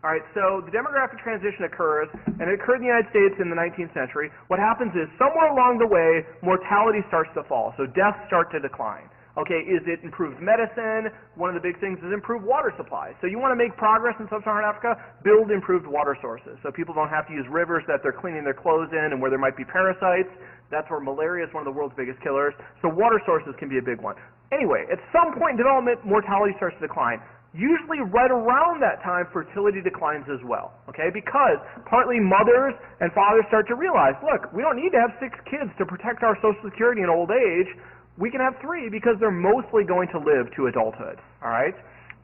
All right, so the demographic transition occurs, and it occurred in the United States in the 19th century. What happens is somewhere along the way, mortality starts to fall, so deaths start to decline. Okay, is it improved medicine? One of the big things is improved water supply. So you want to make progress in sub-Saharan Africa? Build improved water sources so people don't have to use rivers that they're cleaning their clothes in and where there might be parasites. That's where malaria is one of the world's biggest killers. So water sources can be a big one. Anyway, at some point in development, mortality starts to decline. Usually right around that time, fertility declines as well, okay? Because partly mothers and fathers start to realize, look, we don't need to have 6 kids to protect our Social Security in old age. We can have 3 because they're mostly going to live to adulthood, all right?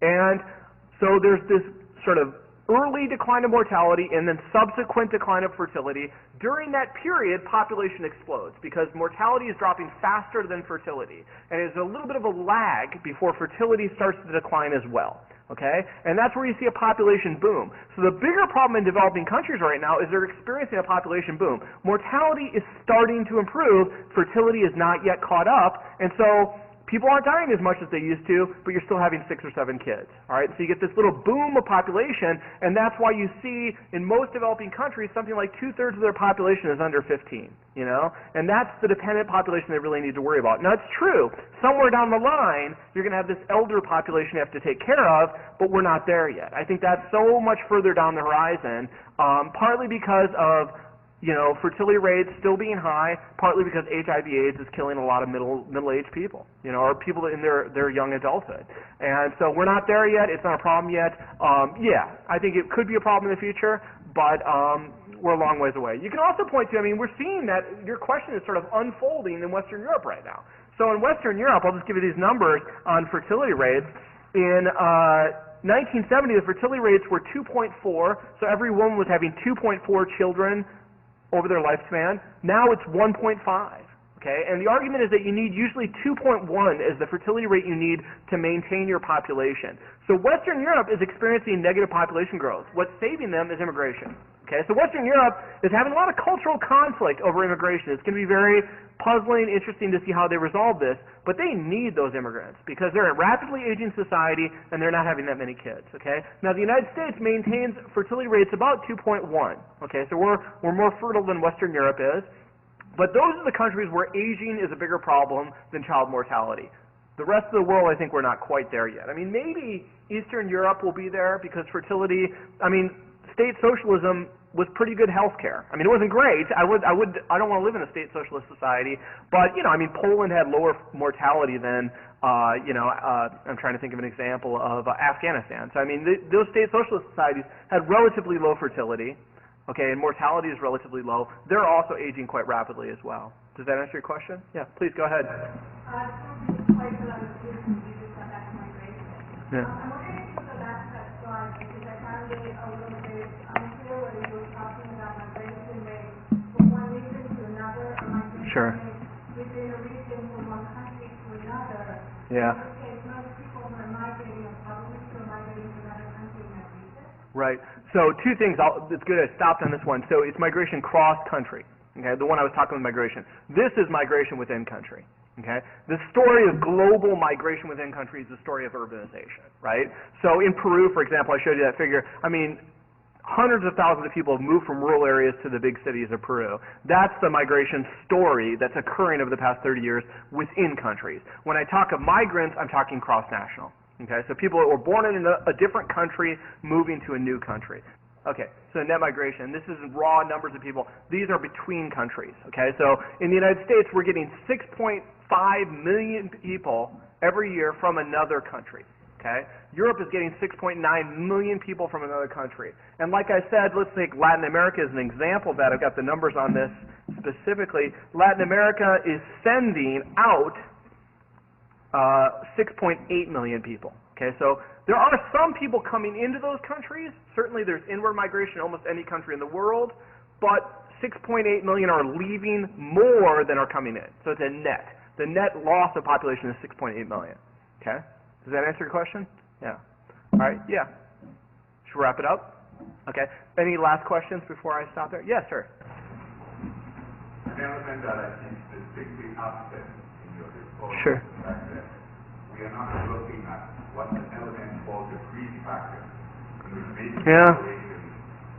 And so there's this sort of early decline of mortality and then subsequent decline of fertility. During that period, population explodes because mortality is dropping faster than fertility. And there's a little bit of a lag before fertility starts to decline as well. Okay? And that's where you see a population boom. So the bigger problem in developing countries right now is they're experiencing a population boom. Mortality is starting to improve. Fertility is not yet caught up. And so people aren't dying as much as they used to, but you're still having 6 or 7 kids. All right, so you get this little boom of population, and that's why you see in most developing countries something like 2/3 of their population is under 15. And that's the dependent population they really need to worry about. Now it's true, somewhere down the line you're going to have this elder population you have to take care of, but we're not there yet. I think that's so much further down the horizon, partly because of fertility rates still being high, partly because HIV/AIDS is killing a lot of middle-aged people, or people in their young adulthood. And so we're not there yet. It's not a problem yet. I think it could be a problem in the future, but we're a long ways away. You can also point to, we're seeing that your question is sort of unfolding in Western Europe right now. So in Western Europe, I'll just give you these numbers on fertility rates. In 1970, the fertility rates were 2.4, so every woman was having 2.4 children over their lifespan. Now it's 1.5. Okay, and the argument is that you need usually 2.1 as the fertility rate you need to maintain your population. So Western Europe is experiencing negative population growth. What's saving them is immigration. Okay, so Western Europe is having a lot of cultural conflict over immigration. It's going to be very puzzling, interesting to see how they resolve this, but they need those immigrants because they're a rapidly aging society and they're not having that many kids. Okay, now the United States maintains fertility rates about 2.1. Okay, so we're more fertile than Western Europe is. But those are the countries where aging is a bigger problem than child mortality. The rest of the world, I think we're not quite there yet. Maybe Eastern Europe will be there because fertility, state socialism was pretty good health care. I mean, it wasn't great. I don't want to live in a state socialist society, but, you know, I mean, Poland had lower mortality than, I'm trying to think of an example of Afghanistan. So, I mean, those state socialist societies had relatively low fertility, okay, and mortality is relatively low. They're also aging quite rapidly as well. Does that answer your question? Yeah, please go ahead. Yeah.
I'm wondering if you could go back to that slide because I found it a little bit unclear whether you were talking about migration rates from one region to another or migration
Sure.
rates within a region from one country to another.
Yeah.
In this case, most people who are migrating are probably still migrating to another country in that region.
Right. So two things. It's good I stopped on this one. So it's migration cross-country. Okay, the one I was talking about migration. This is migration within country. Okay, the story of global migration within countries is the story of urbanization, right? So in Peru, for example, I showed you that figure. I mean, hundreds of thousands of people have moved from rural areas to the big cities of Peru. That's the migration story that's occurring over the past 30 years within countries. When I talk of migrants, I'm talking cross-national. Okay, so people that were born in a different country moving to a new country. Okay, so net migration, this is raw numbers of people. These are between countries, okay? So in the United States, we're getting 6.5 million people every year from another country, okay? Europe is getting 6.9 million people from another country. And like I said, let's take Latin America as an example of that. I've got the numbers on this specifically. Latin America is sending out 6.8 million people, okay? So there are some people coming into those countries. Certainly there's inward migration in almost any country in the world, but 6.8 million are leaving more than are coming in. So it's a net. The net loss of population is 6.8 million. Okay? Does that answer your question? Yeah. All right, yeah. Should we wrap it up? Okay. Any last questions before I stop there? Yes, sir.
An element that I think distinctly absent in your report
Sure.
is the fact that we are not looking at what the element called the greed factor, in which basic population,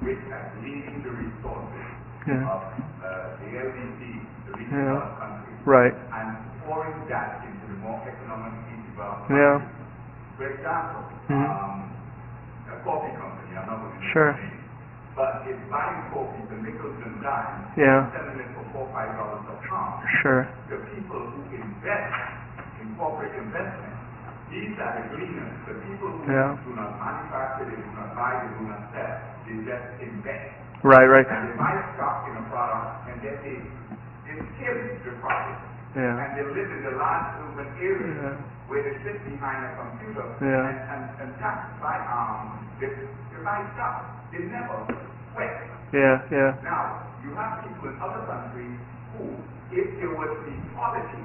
which are leading the resources of the LDC, the least developed countries,
right,
and pouring that into the more economically developed
yeah.
countries. For example, a coffee company, I'm not going to
Sure.
name, but it's buying coffee for nickels and dimes,
Yeah.
selling it for $4 or $5 a pound.
Sure.
The people who invest in corporate investment, these are the gleaners, the people who do not manufacture, they do not buy, they do not sell, they just invest.
Right, right.
And they buy stock in a product and then they skim the profit.
Yeah.
And they live in the large urban areas where they sit behind a computer and just buy stock. They never sweat.
Yeah, yeah.
Now, you have people in other countries who, if there was equality,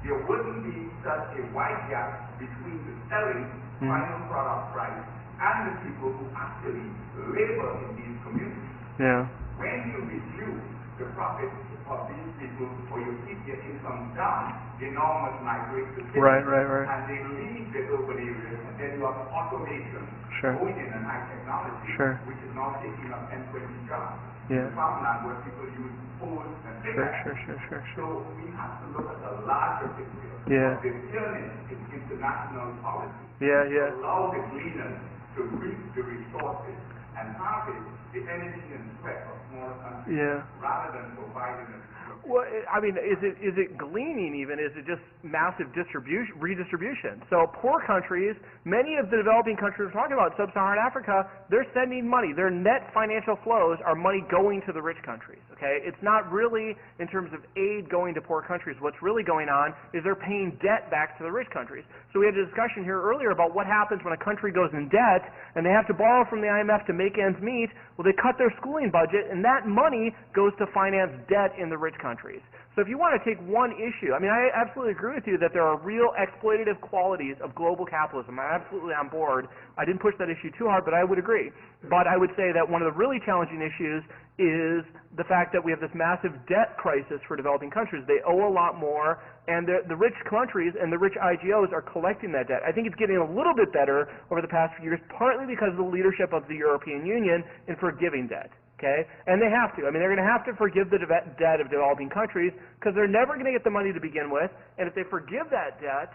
there wouldn't be such a wide gap between the selling final product price and the people who actually labor in these communities.
Yeah.
When you reduce the profits of these people or you keep their income down, they normally migrate to cities.
Right.
And they leave the urban areas, and then you have automation going in and high technology, which is now taking up 10, 20 jobs.
Yeah.
In farmland where people use poles and pickaxes.
Sure.
So we have to look at the larger picture.
Yeah.
The turning in international policy.
Yeah.
To allow the gleaners to reap the resources and harvest the energy and sweat of smaller countries rather than providing it.
Well, I mean, is it gleaning even? Is it just massive redistribution? So poor countries, many of the developing countries we're talking about, sub-Saharan Africa, they're sending money. Their net financial flows are money going to the rich countries, okay? It's not really in terms of aid going to poor countries. What's really going on is they're paying debt back to the rich countries. So we had a discussion here earlier about what happens when a country goes in debt and they have to borrow from the IMF to make ends meet. Well, they cut their schooling budget, and that money goes to finance debt in the rich countries. So if you want to take one issue, I mean, I absolutely agree with you that there are real exploitative qualities of global capitalism. I'm absolutely on board. I didn't push that issue too hard, but I would agree. But I would say that one of the really challenging issues is the fact that we have this massive debt crisis for developing countries. They owe a lot more, and the rich countries and the rich IGOs are collecting that debt. I think it's getting a little bit better over the past few years, partly because of the leadership of the European Union in forgiving debt. Okay? And they have to. I mean, they're going to have to forgive the debt of developing countries because they're never going to get the money to begin with. And if they forgive that debt,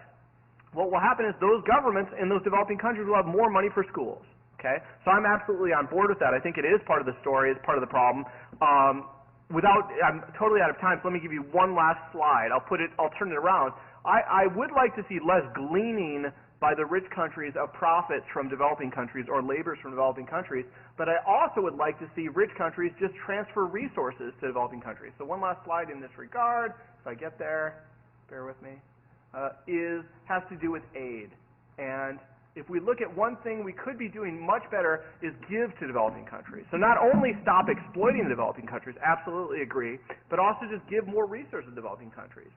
what will happen is those governments in those developing countries will have more money for schools. Okay? So I'm absolutely on board with that. I think it is part of the story, it's part of the problem. I'm totally out of time, so let me give you one last slide. I'll turn it around. I would like to see less gleaning by the rich countries of profits from developing countries or labors from developing countries, but I also would like to see rich countries just transfer resources to developing countries. So one last slide in this regard, if I get there, bear with me, has to do with aid. And if we look at one thing we could be doing much better is give to developing countries. So not only stop exploiting the developing countries, absolutely agree, but also just give more resources to developing countries.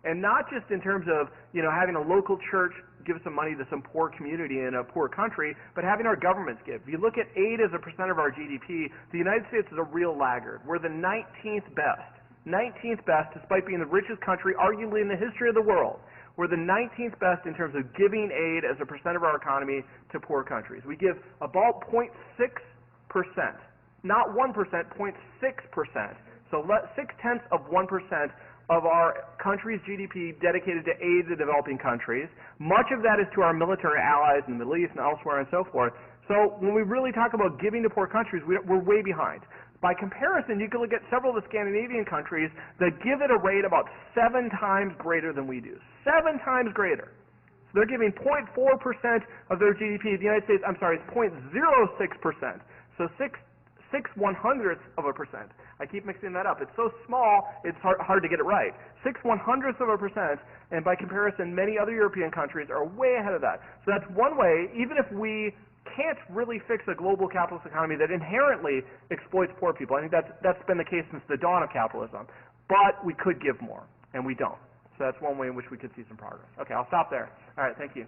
And not just in terms of having a local church give some money to some poor community in a poor country, but having our governments give. If you look at aid as a percent of our GDP, the United States is a real laggard. We're the 19th best. 19th best, despite being the richest country arguably in the history of the world. We're the 19th best in terms of giving aid as a percent of our economy to poor countries. We give about 0.6%, not 1%, 0.6%. So 0.6% of our country's GDP dedicated to aid to developing countries. Much of that is to our military allies in the Middle East and elsewhere and so forth. So when we really talk about giving to poor countries, we're way behind. By comparison, you can look at several of the Scandinavian countries that give at a rate about 7 times greater than we do. 7 times greater. So they're giving 0.4% of their GDP. The United States, it's 0.06%. So 6/100ths of a percent. I keep mixing that up. It's so small, it's hard to get it right. 6/100ths of a percent, and by comparison, many other European countries are way ahead of that. So that's one way, even if we can't really fix a global capitalist economy that inherently exploits poor people. I think that's been the case since the dawn of capitalism. But we could give more, and we don't. So that's one way in which we could see some progress. Okay, I'll stop there. All right, thank you.